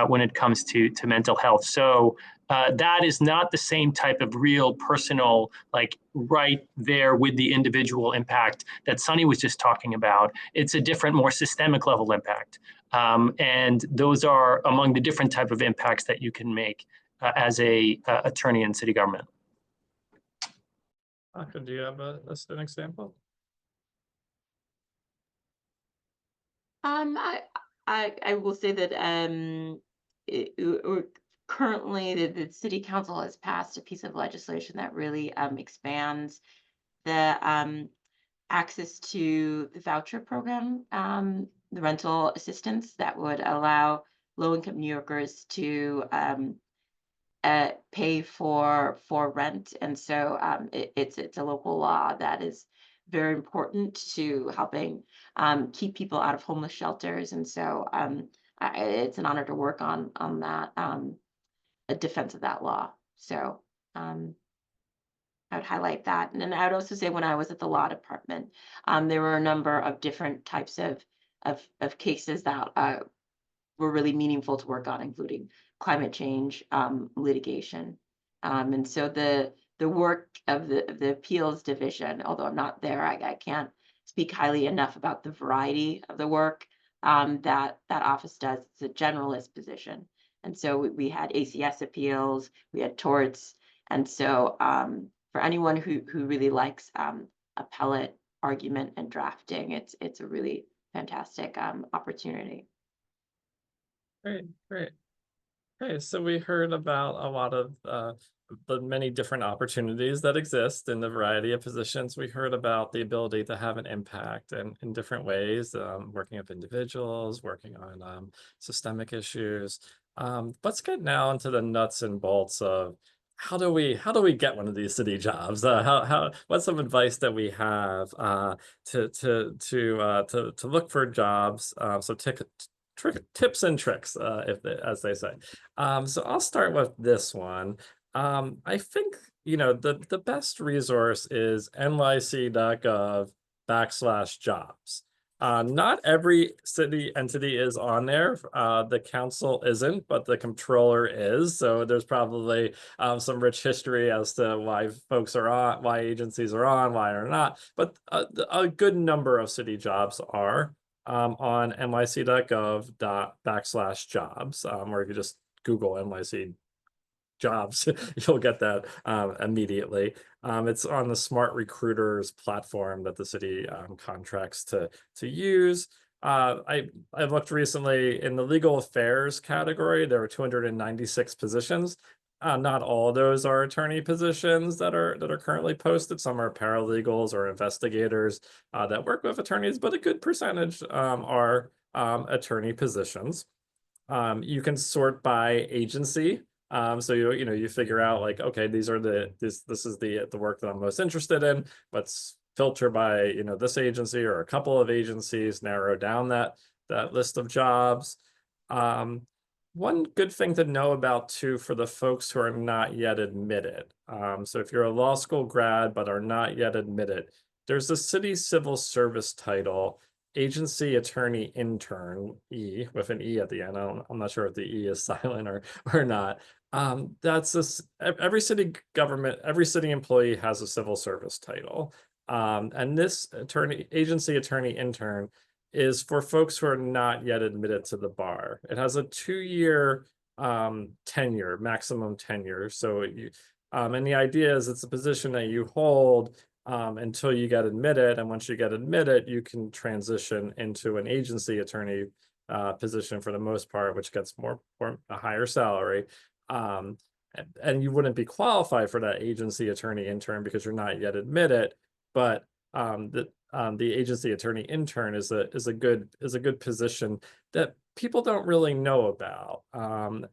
when it comes to mental health. So that is not the same type of real personal, like right there with the individual impact that Sunny was just talking about. It's a different, more systemic level impact. And those are among the different type of impacts that you can make as a attorney in city government. Maka, do you have an example? I will say that currently the city council has passed a piece of legislation that really expands the access to the voucher program, the rental assistance that would allow low-income New Yorkers to pay for rent. And so it's a local law that is very important to helping keep people out of homeless shelters. And so it's an honor to work on that, a defense of that law. So I would highlight that. And then I would also say, when I was at the law department, there were a number of different types of cases that were really meaningful to work on, including climate change, litigation. And so the work of the appeals division, although I'm not there, I can't speak highly enough about the variety of the work that office does. It's a generalist position. And so we had ACS appeals, we had torts. And so for anyone who really likes appellate argument and drafting, it's a really fantastic opportunity. Great, great. Okay, so we heard about a lot of the many different opportunities that exist in the variety of positions. We heard about the ability to have an impact and in different ways, working with individuals, working on systemic issues. Let's get now into the nuts and bolts of how do we get one of these city jobs? What's some advice that we have to look for jobs? So tips and tricks, as they say. So I'll start with this one. I think, the best resource is nyc.gov/jobs. Not every city entity is on there. The council isn't, but the controller is. So there's probably some rich history as to why folks are on, why agencies are on, why are not. But a good number of city jobs are on nyc.gov/jobs, or if you just Google NYC jobs, you'll get that immediately. It's on the Smart Recruiters platform that the city contracts to use. I looked recently in the legal affairs category. There were 296 positions. Not all of those are attorney positions that are currently posted. Some are paralegals or investigators that work with attorneys, but a good percentage are attorney positions. You can sort by agency. So you figure out like, okay, these are this is the work that I'm most interested in. Let's filter by this agency or a couple of agencies, narrow down that list of jobs. One good thing to know about too for the folks who are not yet admitted. So if you're a law school grad but are not yet admitted, there's a city civil service title, agency attorney intern, E, with an E at the end. I'm not sure if the E is silent or not. That's every city government, every city employee has a civil service title. And this agency attorney intern is for folks who are not yet admitted to the bar. It has a 2-year tenure, maximum tenure. So and the idea is it's a position that you hold until you get admitted, and once you get admitted, you can transition into an agency attorney position for the most part, which gets a higher salary. And you wouldn't be qualified for that agency attorney intern because you're not yet admitted, but the agency attorney intern is a good position that people don't really know about.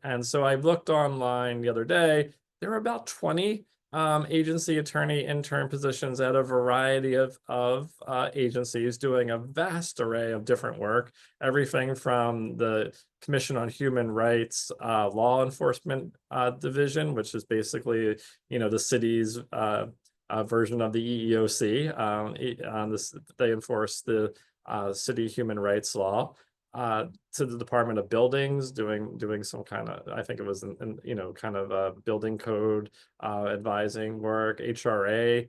And so I looked online the other day. There are about 20 agency attorney intern positions at a variety of agencies doing a vast array of different work. Everything from the Commission on Human Rights Law Enforcement Division, which is basically the city's version of the EEOC. They enforce the city human rights law, to the Department of Buildings, doing some kind of, I think it was kind of building code advising work. HRA,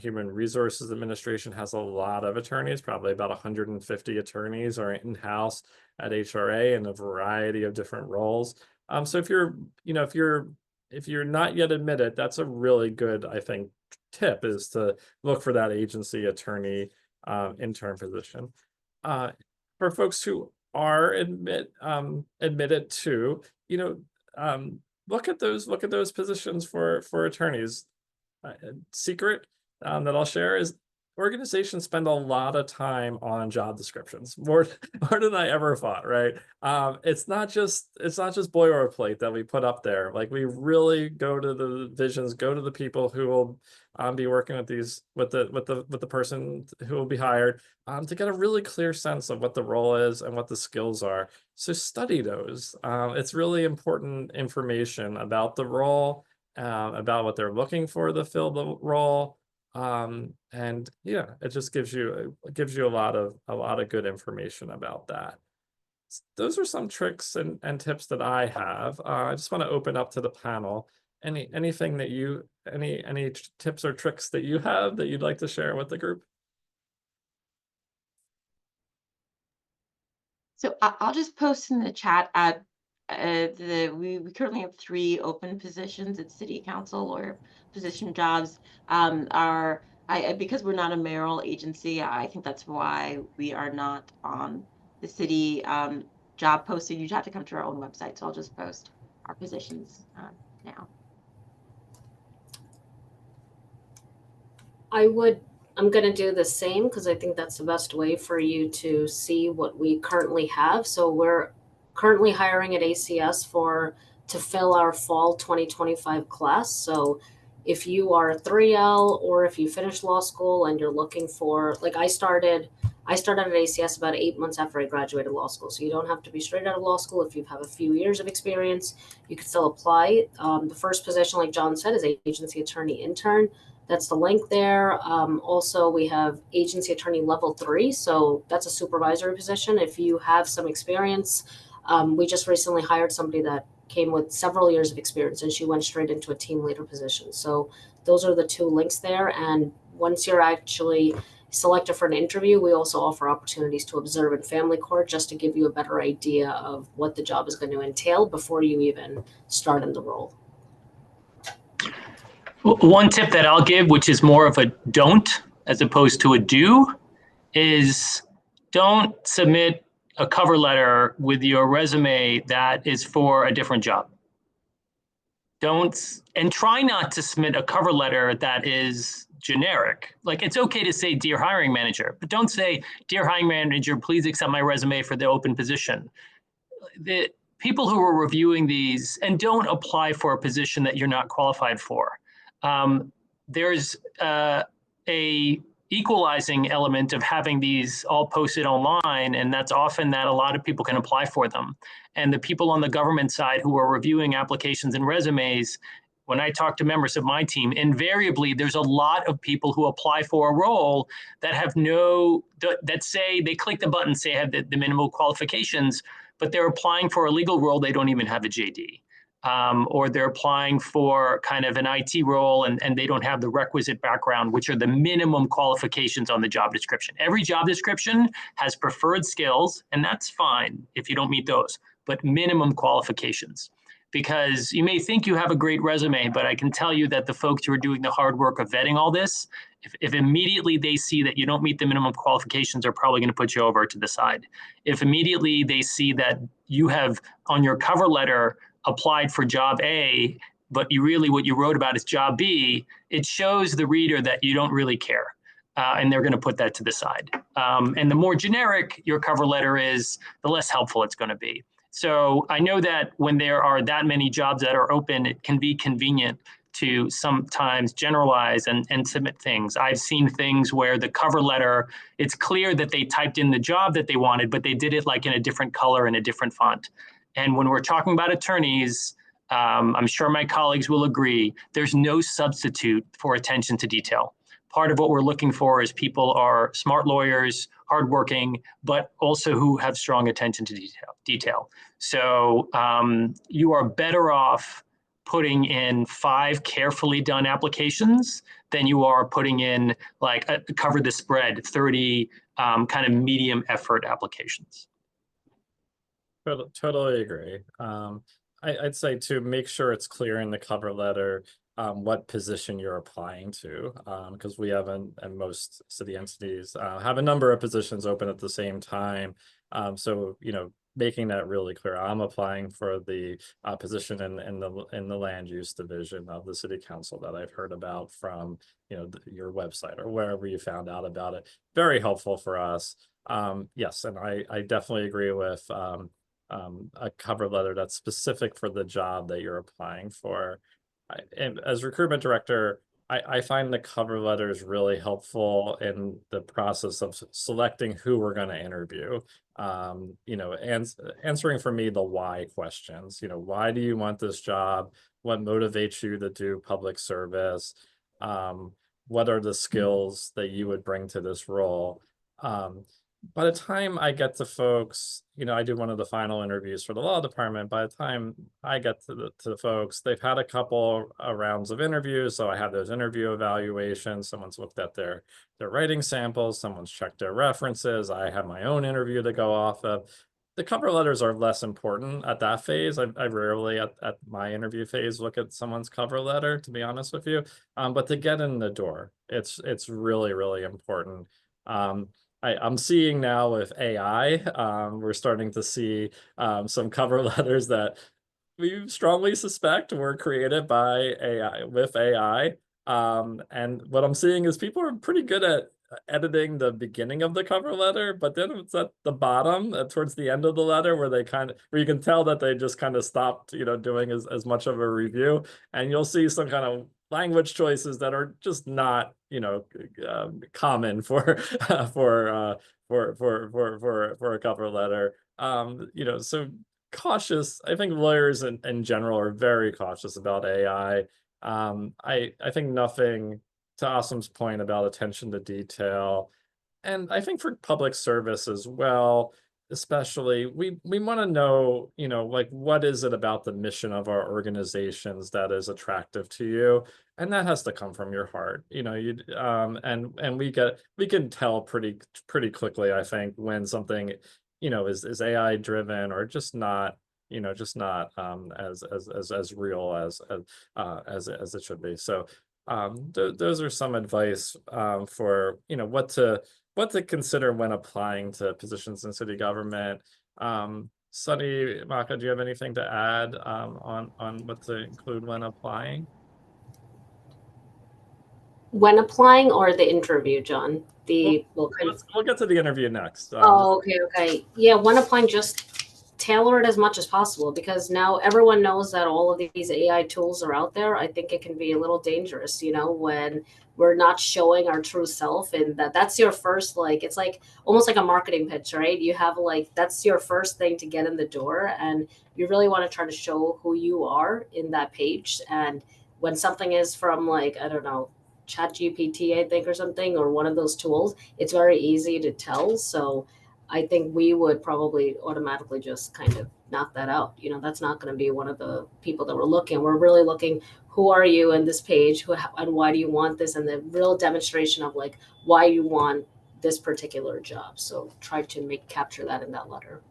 Human Resources Administration, has a lot of attorneys. Probably about 150 attorneys are in-house at HRA in a variety of different roles. So if you're not yet admitted, that's a really good, I think, tip is to look for that agency attorney intern position. For folks who are admitted to, look at those positions for attorneys. Secret that I'll share is organizations spend a lot of time on job descriptions, more than I ever thought, right? It's not just boilerplate that we put up there. Like, we really go to the visions, go to the people who will be working with the person who will be hired, to get a really clear sense of what the role is and what the skills are. So study those. It's really important information about the role, about what they're looking for to fill the role. And yeah, it just gives you a lot of good information about that. Those are some tricks and tips that I have. I just want to open up to the panel. Anything that any tips or tricks that you have that you'd like to share with the group? So I'll just post in the chat. we currently have 3 open positions at City Council or position jobs. Because we're not a mayoral agency, I think that's why we are not on the city job posting. You have to come to our own website, so I'll just post our positions now. I'm going to do the same because I think that's the best way for you to see what we currently have. So we're currently hiring at ACS to fill our fall 2025 class. So if you are a 3L or if you finished law school and you're looking for, like I started at ACS about 8 months after I graduated law school. So you don't have to be straight out of law school. If you have a few years of experience, you can still apply. The first position, like John said, is agency attorney intern. That's the link there. Also, we have agency attorney level 3. So that's a supervisory position. If you have some experience, we just recently hired somebody that came with several years of experience and she went straight into a team leader position. So those are the 2 links there. And once you're actually selected for an interview, we also offer opportunities to observe in family court just to give you a better idea of what the job is going to entail before you even start in the role. One tip that I'll give, which is more of a don't as opposed to a do, is don't submit a cover letter with your resume that is for a different job. And try not to submit a cover letter that is generic. Like, it's okay to say, dear hiring manager, but don't say, dear hiring manager, please accept my resume for the open position. The people who are reviewing these, and don't apply for a position that you're not qualified for. There's a equalizing element of having these all posted online, and that's often that a lot of people can apply for them. And the people on the government side who are reviewing applications and resumes, when I talk to members of my team, invariably there's a lot of people who apply for a role that have that say they click the button, say have the minimal qualifications, but they're applying for a legal role, they don't even have a JD. Or they're applying for kind of an IT role and they don't have the requisite background, which are the minimum qualifications on the job description. Every job description has preferred skills, and that's fine if you don't meet those, but minimum qualifications. Because you may think you have a great resume, but I can tell you that the folks who are doing the hard work of vetting all this, if immediately they see that you don't meet the minimum qualifications, they're probably going to put you over to the side. If immediately they see that you have on your cover letter applied for job A, but what you wrote about is job B, it shows the reader that you don't really care. And they're going to put that to the side. And the more generic your cover letter is, the less helpful it's going to be. So I know that when there are that many jobs that are open, it can be convenient to sometimes generalize and submit things. I've seen things where the cover letter, it's clear that they typed in the job that they wanted, but they did it like in a different color and a different font. And when we're talking about attorneys, I'm sure my colleagues will agree, there's no substitute for attention to detail. Part of what we're looking for is people are smart lawyers, hardworking, but also who have strong attention to detail. So you are better off putting in 5 carefully done applications than you are putting in, like, cover the spread, 30 kind of medium effort applications. Totally agree. I'd say to make sure it's clear in the cover letter what position you're applying to, because we have and most city entities have a number of positions open at the same time. So making that really clear, I'm applying for the position in the land use division of the city council that I've heard about from your website or wherever you found out about it. Very helpful for us. Yes, and I definitely agree with a cover letter that's specific for the job that you're applying for. And as recruitment director, I find the cover letters really helpful in the process of selecting who we're going to interview. And answering for me the why questions. Why do you want this job? What motivates you to do public service? What are the skills that you would bring to this role? By the time I get to folks, I do one of the final interviews for the law department. By the time I get to the folks, they've had a couple rounds of interviews. So I have those interview evaluations. Someone's looked at their writing samples. Someone's checked their references. I have my own interview to go off of. the cover letters are less important at that phase. I rarely at my interview phase look at someone's cover letter, to be honest with you. But to get in the door, it's really, really important. I'm seeing now with AI, we're starting to see some cover letters that we strongly suspect were created by AI with AI. And what I'm seeing is people are pretty good at editing the beginning of the cover letter, but then it's at the bottom, towards the end of the letter, where where you can tell that they just kind of stopped, doing as much of a review, and you'll see some kind of language choices that are just not, common for for a cover letter. So cautious. I think lawyers in general are very cautious about AI. I think nothing, to Asim's point about attention to detail, and I think for public service as well, especially, we want to know, like, what is it about the mission of our organizations that is attractive to you, and that has to come from your heart. And we can tell pretty quickly, I think, when something, is AI driven or just not, as real as it should be. So those are some advice for, what to consider when applying to positions in city government. Sunny, Maka, do you have anything to add on what to include when applying? When applying or the interview, John? We'll get to the interview next. Okay. Yeah, when applying, just tailor it as much as possible, because now everyone knows that all of these AI tools are out there. I think it can be a little dangerous, when we're not showing our true self, and that's your first, it's like almost like a marketing pitch, right? You have that's your first thing to get in the door, and you really want to try to show who you are in that page. And when something is from, I don't know, ChatGPT, I think, or something, or one of those tools, it's very easy to tell. So I think we would probably automatically just kind of knock that out. That's not going to be one of the people that we're looking. We're really looking, who are you in this page, and why do you want this, and the real demonstration of why you want this particular job. So try to capture that in that letter.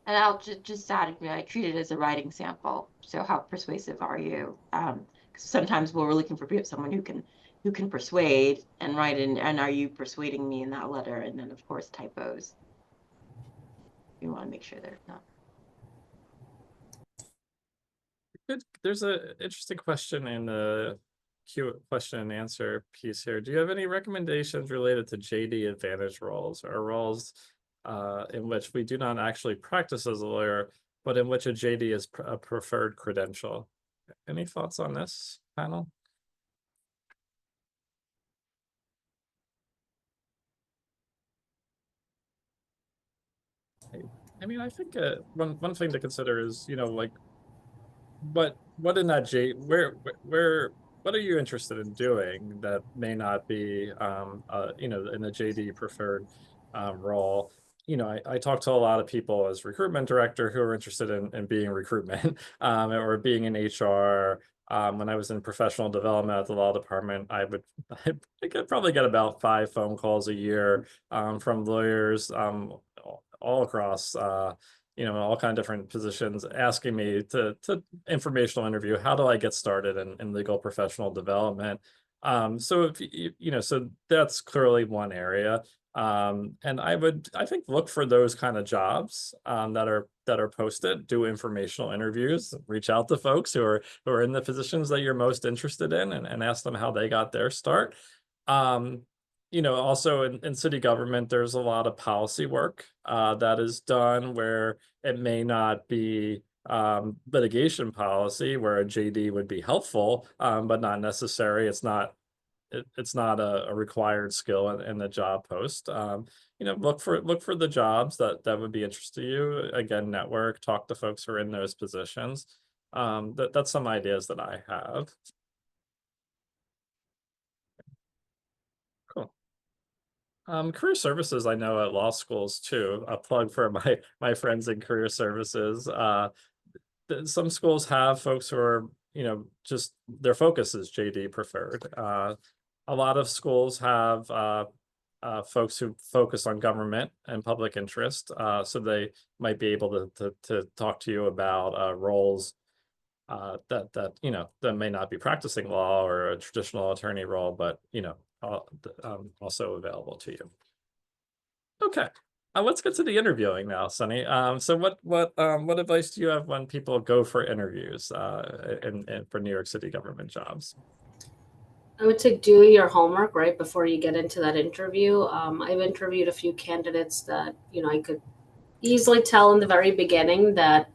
And I'll just add, I treat it as a writing sample. So how persuasive are you? Sometimes we're looking for someone who can persuade and write in, and are you persuading me in that letter? And then of course typos. You want to make sure they're not. Good. There's an interesting question in the question and answer piece here. Do you have any recommendations related to JD Advantage roles, or roles in which we do not actually practice as a lawyer, but in which a JD is a preferred credential? Any thoughts on this, panel? I mean, I think one thing to consider is, what in that what are you interested in doing that may not be in the JD preferred role? I talk to a lot of people as recruitment director who are interested in being recruitment or being in HR. When I was in professional development at the law department, I could probably get about 5 phone calls a year from lawyers all across all kind of different positions, asking me to informational interview, how do I get started in legal professional development? So if so that's clearly one area. And I think look for those kind of jobs that are posted, do informational interviews, reach out to folks who are in the positions that you're most interested in, and ask them how they got their start. Also in city government, there's a lot of policy work that is done where it may not be litigation policy, where a JD would be helpful, but not necessary. It's not a required skill in the job post. Look for the jobs that would be interesting to you. Again, network, talk to folks who are in those positions. That's some ideas that I have. Cool. Career services, I know at law schools too. A plug for my friends in career services. Some schools have folks who are, just their focus is JD preferred. A lot of schools have folks who focus on government and public interest. So they might be able to talk to you about roles that you know, that may not be practicing law or a traditional attorney role, but you know, also available to you. Okay, let's get to the interviewing now, Sunny. So what advice do you have when people go for interviews and for New York City government jobs? I would say do your homework right before you get into that interview. I've interviewed a few candidates that, you know, I could easily tell in the very beginning that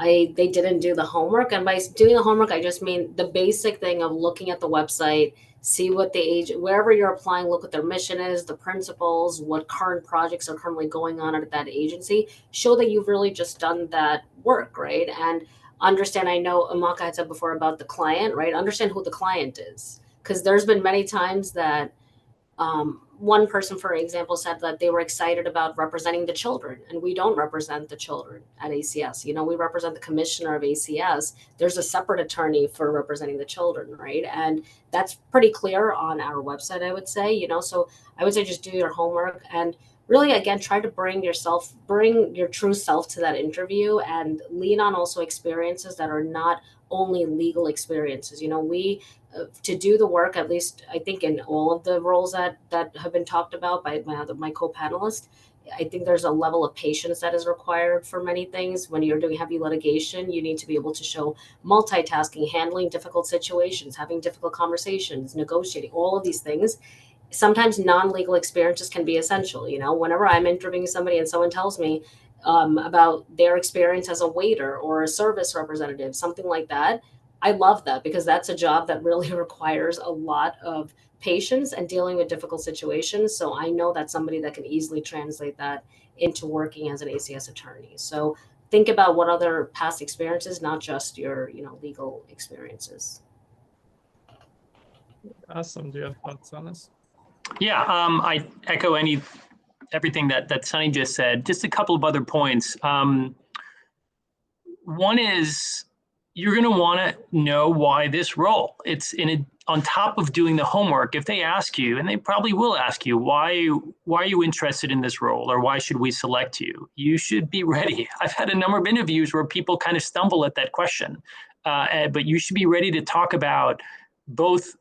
they didn't do the homework. And by doing the homework, I just mean the basic thing of looking at the website, see what wherever you're applying, look what their mission is, the principles, what current projects are currently going on at that agency. Show that you've really just done that work, right? And understand, I know Maka had said before about the client, right? Understand who the client is. Because there's been many times that one person, for example, said that they were excited about representing the children, and we don't represent the children at ACS. You know, we represent the commissioner of ACS. There's a separate attorney for representing the children, right? And that's pretty clear on our website, I would say, you know, so I would say just do your homework and really, again, try to bring your true self to that interview and lean on also experiences that are not only legal experiences. You know, to do the work, at least I think in all of the roles that have been talked about by my co-panelist, I think there's a level of patience that is required for many things. When you're doing heavy litigation, you need to be able to show multitasking, handling difficult situations, having difficult conversations, negotiating, all of these things. Sometimes non-legal experiences can be essential. You know, whenever I'm interviewing somebody and someone tells me about their experience as a waiter or a service representative, something like that, I love that because that's a job that really requires a lot of patience and dealing with difficult situations. So I know that's somebody that can easily translate that into working as an ACS attorney. So think about what other past experiences, not just your, you know, legal experiences. Awesome. Do you have thoughts on this? Yeah, I echo everything that Sunny just said. Just a couple of other points. One is you're going to want to know why this role. It's on top of doing the homework. If they ask you, and they probably will ask you, why are you interested in this role, or why should we select you? You should be ready. I've had a number of interviews where people kind of stumble at that question, but you should be ready to talk about both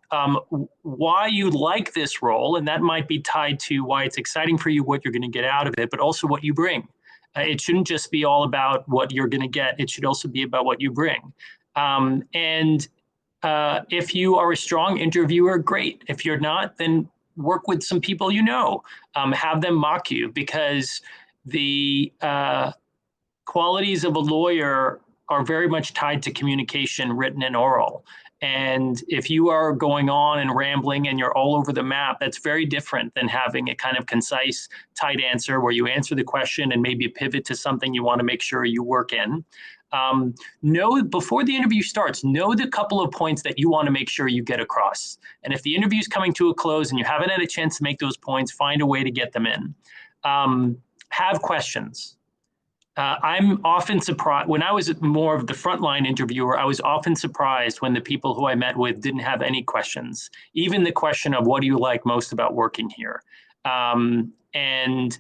why you like this role, and that might be tied to why it's exciting for you, what you're going to get out of it, but also what you bring. It shouldn't just be all about what you're going to get. It should also be about what you bring. If you are a strong interviewer, great. If you're not, then work with some people you know. Have them mock you, because the qualities of a lawyer are very much tied to communication, written and oral. And if you are going on and rambling and you're all over the map, that's very different than having a kind of concise, tight answer where you answer the question and maybe pivot to something you want to make sure you work in. Know before the interview starts, know the couple of points that you want to make sure you get across. And if the interview is coming to a close and you haven't had a chance to make those points, find a way to get them in. Have questions. I'm often surprised when I was more of the frontline interviewer. I was often surprised when the people who I met with didn't have any questions, even the question of what do you like most about working here. And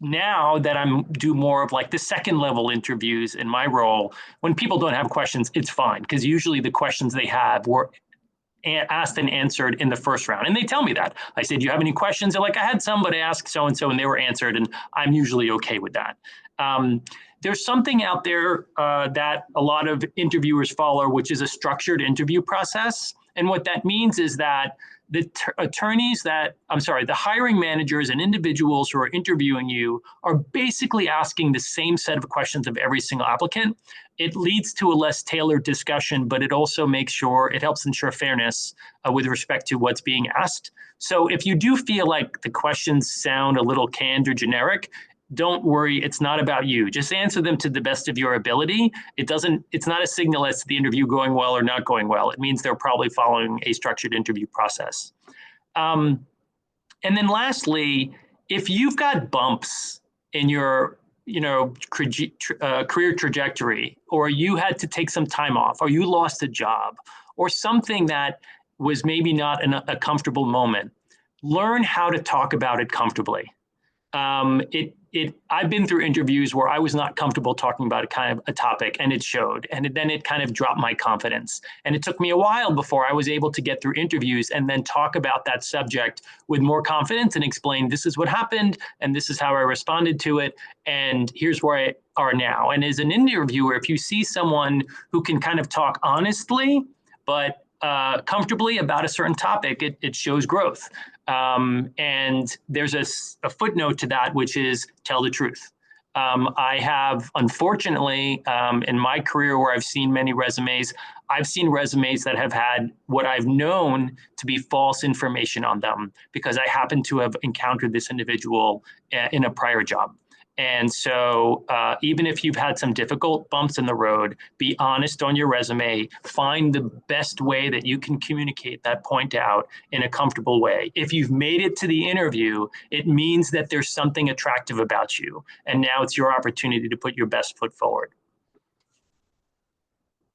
now that I'm do more of like the second level interviews in my role, when people don't have questions, it's fine, because usually the questions they have were asked and answered in the first round. And they tell me that. I said, do you have any questions? They're like, I had somebody ask so-and-so and they were answered, and I'm usually okay with that. There's something out there that a lot of interviewers follow, which is a structured interview process. And what that means is that the hiring managers and individuals who are interviewing you are basically asking the same set of questions of every single applicant. It leads to a less tailored discussion, but it also makes sure, it helps ensure fairness with respect to what's being asked. So if you do feel like the questions sound a little canned or generic, don't worry, it's not about you. Just answer them to the best of your ability. It's not a signal as to the interview going well or not going well. It means they're probably following a structured interview process. And then lastly, if you've got bumps in your career trajectory, or you had to take some time off, or you lost a job, or something that was maybe not a comfortable moment, learn how to talk about it comfortably. I've been through interviews where I was not comfortable talking about a kind of a topic, and it showed, and then it kind of dropped my confidence. And it took me a while before I was able to get through interviews and then talk about that subject with more confidence and explain, this is what happened, and this is how I responded to it, and here's where I are now. And as an interviewer, if you see someone who can kind of talk honestly, but comfortably about a certain topic, it shows growth. And there's a footnote to that, which is tell the truth. I have, unfortunately, in my career where I've seen many resumes, I've seen resumes that have had what I've known to be false information on them because I happen to have encountered this individual in a prior job. And so even if you've had some difficult bumps in the road, be honest on your resume, find the best way that you can communicate that point out in a comfortable way. If you've made it to the interview, it means that there's something attractive about you. And now it's your opportunity to put your best foot forward.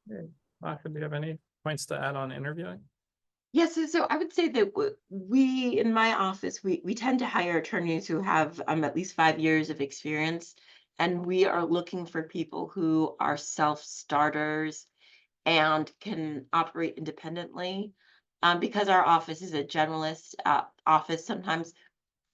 Okay. Maka, do you have any points to add on interviewing? Yes, so I would say that we in my office, we tend to hire attorneys who have at least 5 years of experience, and we are looking for people who are self-starters and can operate independently. Because our office is a generalist office, sometimes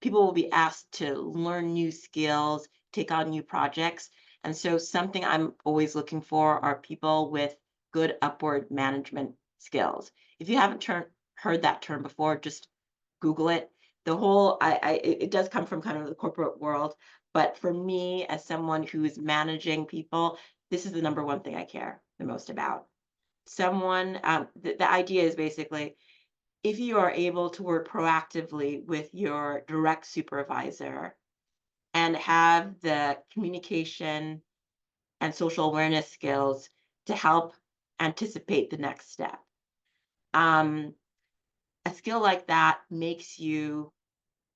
people will be asked to learn new skills, take on new projects. And so something I'm always looking for are people with good upward management skills. If you haven't heard that term before, just Google it. The whole, it does come from kind of the corporate world, but for me, as someone who is managing people, this is the number one thing I care the most about. Someone, the idea is basically, if you are able to work proactively with your direct supervisor and have the communication and social awareness skills to help anticipate the next step. A skill like that makes you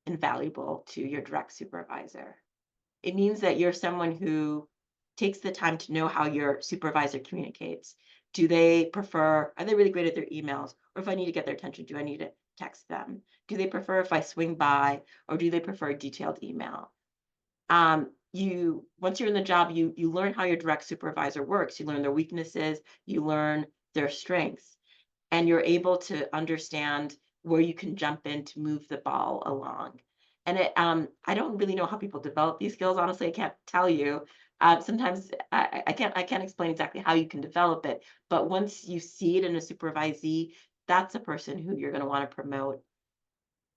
invaluable to your direct supervisor. It means that you're someone who takes the time to know how your supervisor communicates. Are they really great at their emails? Or if I need to get their attention, do I need to text them? Do they prefer if I swing by, or do they prefer a detailed email? Once you're in the job, you learn how your direct supervisor works. You learn their weaknesses, you learn their strengths, and you're able to understand where you can jump in to move the ball along. And I don't really know how people develop these skills. Honestly, I can't tell you. Sometimes I can't explain exactly how you can develop it. But once you see it in a supervisee, that's a person who you're going to want to promote,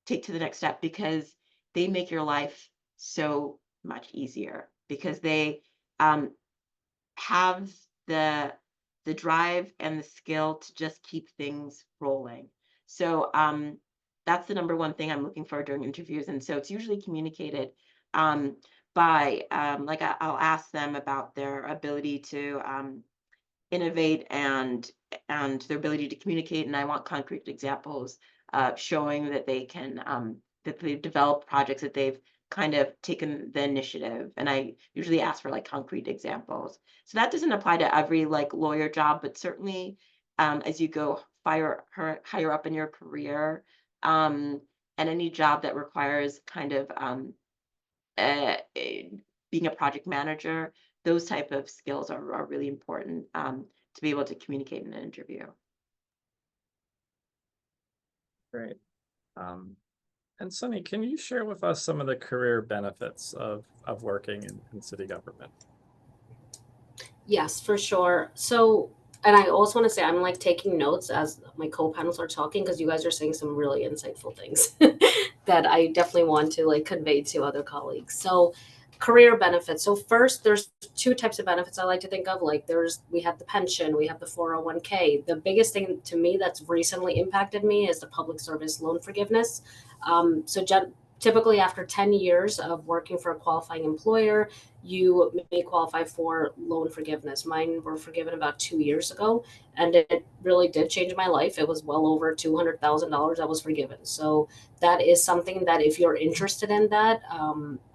take to the next step, because they make your life so much easier, because they have the drive and the skill to just keep things rolling. So that's the number one thing I'm looking for during interviews. And so it's usually communicated by like I'll ask them about their ability to innovate and their ability to communicate. And I want concrete examples showing that they can that they've developed projects, that they've kind of taken the initiative. And I usually ask for like concrete examples. So that doesn't apply to every like lawyer job, but certainly as you go higher up in your career, and any job that requires kind of being a project manager, those type of skills are really important to be able to communicate in an interview. Great. And Sunny, can you share with us some of the career benefits of working in city government? Yes, for sure. So, and I also want to say I'm like taking notes as my co-panelists are talking, because you guys are saying some really insightful things that I definitely want to like convey to other colleagues. So, career benefits. So first, there's two types of benefits I like to think of. Like we have the pension, we have the 401k. The biggest thing to me that's recently impacted me is the public service loan forgiveness. Typically after 10 years of working for a qualifying employer, you may qualify for loan forgiveness. Mine were forgiven about 2 years ago, and it really did change my life. It was well over $200,000 that was forgiven. So that is something that if you're interested in that,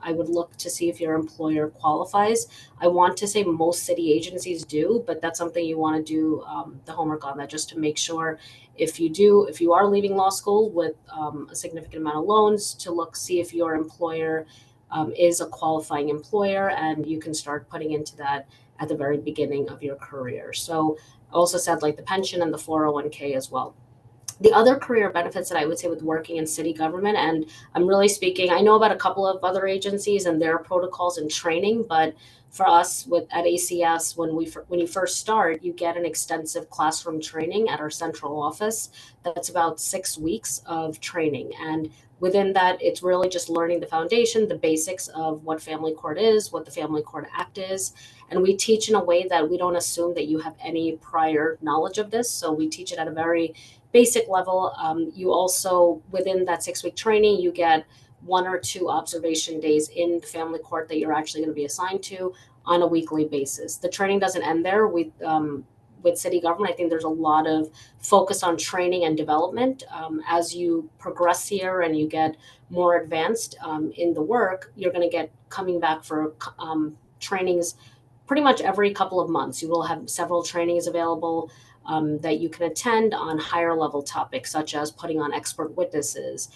I would look to see if your employer qualifies. I want to say most city agencies do, but that's something you want to do the homework on that, just to make sure if you are leaving law school with a significant amount of loans, to see if your employer is a qualifying employer, and you can start putting into that at the very beginning of your career. So I also said like the pension and the 401k as well. The other career benefits that I would say with working in city government, and I'm really speaking, I know about a couple of other agencies and their protocols and training, but for us at ACS, when you first start, you get an extensive classroom training at our central office. That's about 6 weeks of training. And within that, it's really just learning the foundation, the basics of what family court is, what the Family Court Act is. And we teach in a way that we don't assume that you have any prior knowledge of this. So we teach it at a very basic level. You also, within that 6-week training, you get 1 or 2 observation days in the family court that you're actually going to be assigned to on a weekly basis. The training doesn't end there. With city government, I think there's a lot of focus on training and development. As you progress here and you get more advanced in the work, you're going to get coming back for trainings pretty much every couple of months. You will have several trainings available that you can attend on higher level topics, such as putting on expert witnesses,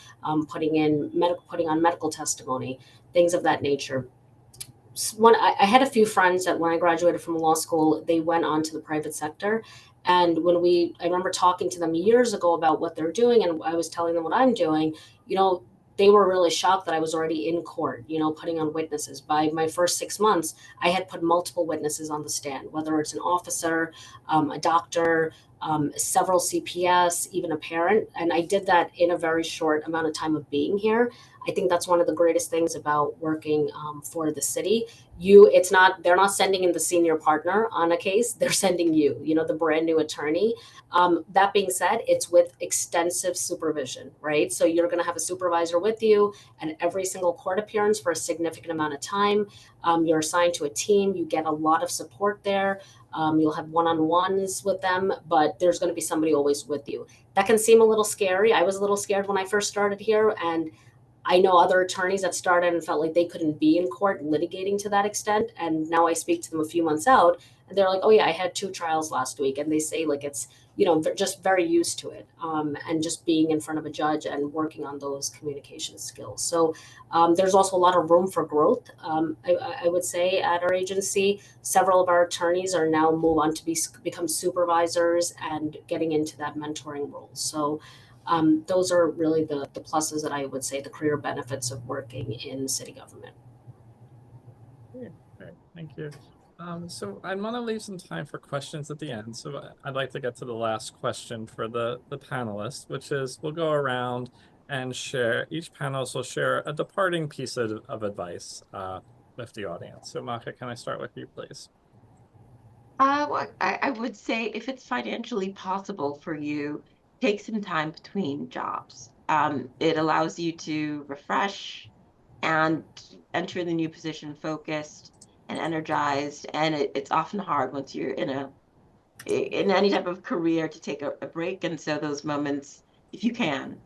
putting on medical testimony, things of that nature. I had a few friends that when I graduated from law school, they went on to the private sector. And I remember talking to them years ago about what they're doing, and I was telling them what I'm doing, they were really shocked that I was already in court, putting on witnesses. By my first 6 months, I had put multiple witnesses on the stand, whether it's an officer, a doctor, several CPS, even a parent. And I did that in a very short amount of time of being here. I think that's one of the greatest things about working for the city. They're not sending in the senior partner on a case, they're sending you, the brand new attorney. That being said, it's with extensive supervision, right? So you're going to have a supervisor with you at every single court appearance for a significant amount of time. You're assigned to a team. You get a lot of support there. You'll have one-on-ones with them, but there's going to be somebody always with you. That can seem a little scary. I was a little scared when I first started here, and I know other attorneys that started and felt like they couldn't be in court litigating to that extent. And now I speak to them a few months out, and they're like, oh yeah, I had 2 trials last week. And they say like it's, just very used to it, and just being in front of a judge and working on those communication skills. So there's also a lot of room for growth. I would say at our agency, several of our attorneys are now move on to become supervisors and getting into that mentoring role. So those are really the pluses that I would say, the career benefits of working in city government. Great, thank you. So I want to leave some time for questions at the end. So I'd like to get to the last question for the panelists, which is we'll go around and share, each panelist will share a departing piece of advice with the audience. So Maka, can I start with you, please? Well, I would say if it's financially possible for you, take some time between jobs. It allows you to refresh and enter the new position focused and energized. And it's often hard once you're in any type of career to take a break. And so those moments, if you can,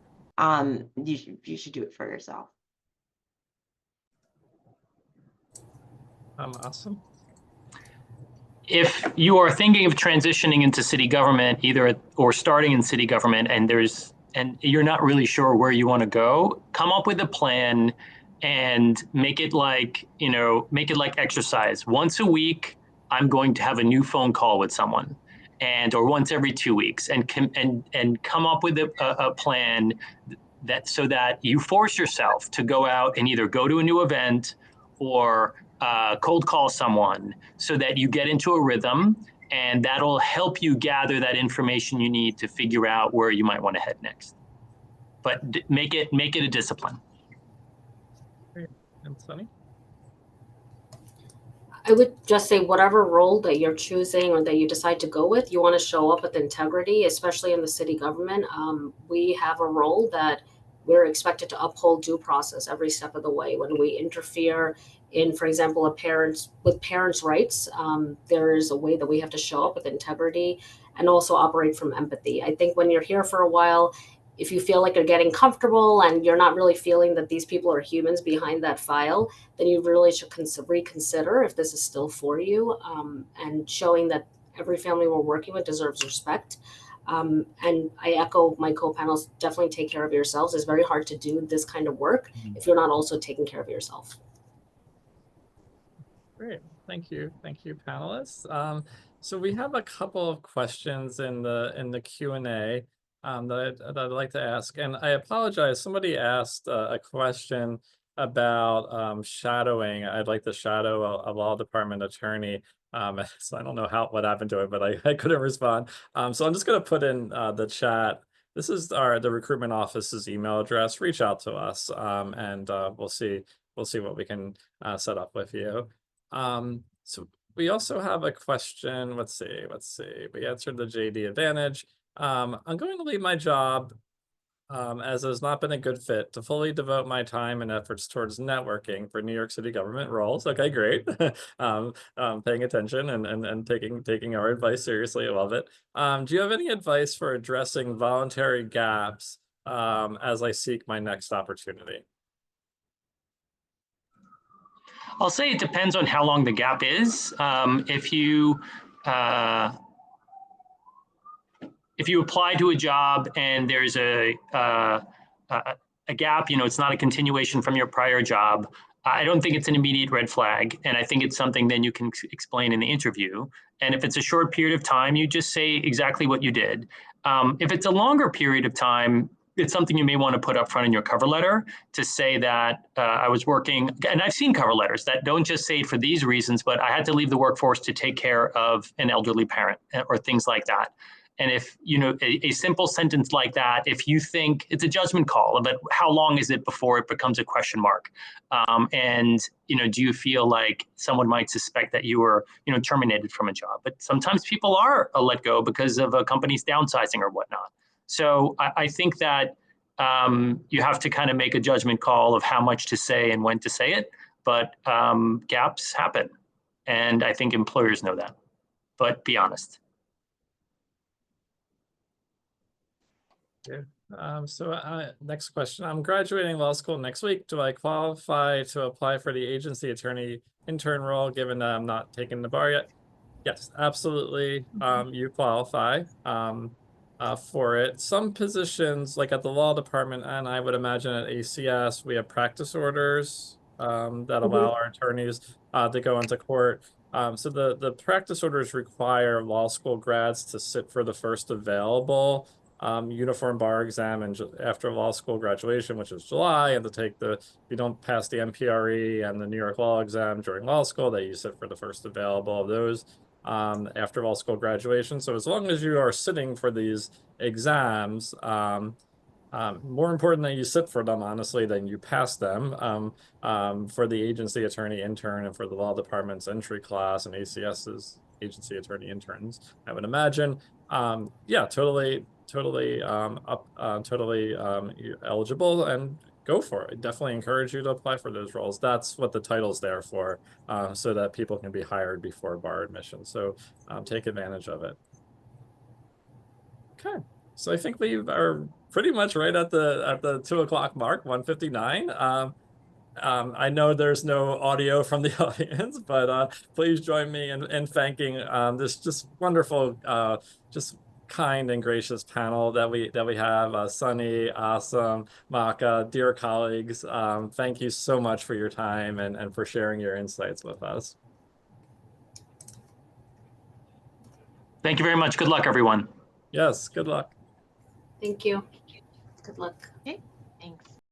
you should do it for yourself. Awesome. If you are thinking of transitioning into city government, or starting in city government, and you're not really sure where you want to go, come up with a plan and make it like exercise. Once a week, I'm going to have a new phone call with someone, or once every 2 weeks, and come up with a plan so that you force yourself to go out and either go to a new event or cold call someone, so that you get into a rhythm, and that'll help you gather that information you need to figure out where you might want to head next. But make it a discipline. Great. And Sunny? I would just say whatever role that you're choosing or that you decide to go with, you want to show up with integrity, especially in the city government. We have a role that we're expected to uphold due process every step of the way. When we interfere in, for example, parents' rights, there is a way that we have to show up with integrity and also operate from empathy. I think when you're here for a while, if you feel like you're getting comfortable and you're not really feeling that these people are humans behind that file, then you really should reconsider if this is still for you, and showing that every family we're working with deserves respect. And I echo my co-panels, definitely take care of yourselves. It's very hard to do this kind of work if you're not also taking care of yourself. Great. Thank you, panelists. So we have a couple of questions in the Q&A that I'd like to ask, and I apologize. Somebody asked a question about shadowing. I'd like to shadow a law department attorney. So I don't know what happened to it, but I couldn't respond. So I'm just going to put in the chat. This is the recruitment office's email address. Reach out to us, and we'll see what we can set up with you. So we also have a question. Let's see. We answered the JD Advantage. I'm going to leave my job as it has not been a good fit to fully devote my time and efforts towards networking for New York City government roles. Okay, great. Paying attention and taking our advice seriously. I love it. Do you have any advice for addressing voluntary gaps as I seek my next opportunity? I'll say it depends on how long the gap is. If you apply to a job and there's a gap, it's not a continuation from your prior job, I don't think it's an immediate red flag. And I think it's something then you can explain in the interview. And if it's a short period of time, you just say exactly what you did. If it's a longer period of time, it's something you may want to put up front in your cover letter to say that I was working, and I've seen cover letters that don't just say for these reasons, but I had to leave the workforce to take care of an elderly parent or things like that. And if, a simple sentence like that, if you think it's a judgment call, but how long is it before it becomes a question mark? And, do you feel like someone might suspect that you were, terminated from a job? But sometimes people are let go because of a company's downsizing or whatnot. So I think that you have to kind of make a judgment call of how much to say and when to say it. But gaps happen. And I think employers know that. But be honest. So next question. I'm graduating law school next week. Do I qualify to apply for the agency attorney intern role given that I'm not taking the bar yet? Yes, absolutely. You qualify for it. Some positions, like at the law department, and I would imagine at ACS, we have practice orders that allow our attorneys to go into court. So the practice orders require law school grads to sit for the first available uniform bar exam and after law school graduation, which is July, and to take if you don't pass the MPRE and the New York law exam during law school, that you sit for the first available of those after law school graduation. So as long as you are sitting for these exams, more important that you sit for them, honestly, than you pass them for the agency attorney intern and for the law department's entry class and ACS's agency attorney interns, I would imagine. Yeah, totally eligible, and go for it. I definitely encourage you to apply for those roles. That's what the title's there for, so that people can be hired before bar admission. So take advantage of it. Okay, so I think we are pretty much right at the 2 o'clock mark, 1:59. I know there's no audio from the audience, but please join me in thanking this just wonderful, just kind and gracious panel that we have. Sunny, Awesome, Maka, dear colleagues, thank you so much for your time and for sharing your insights with us. Thank you very much. Good luck, everyone. Yes, good luck. Thank you. Good luck. Okay.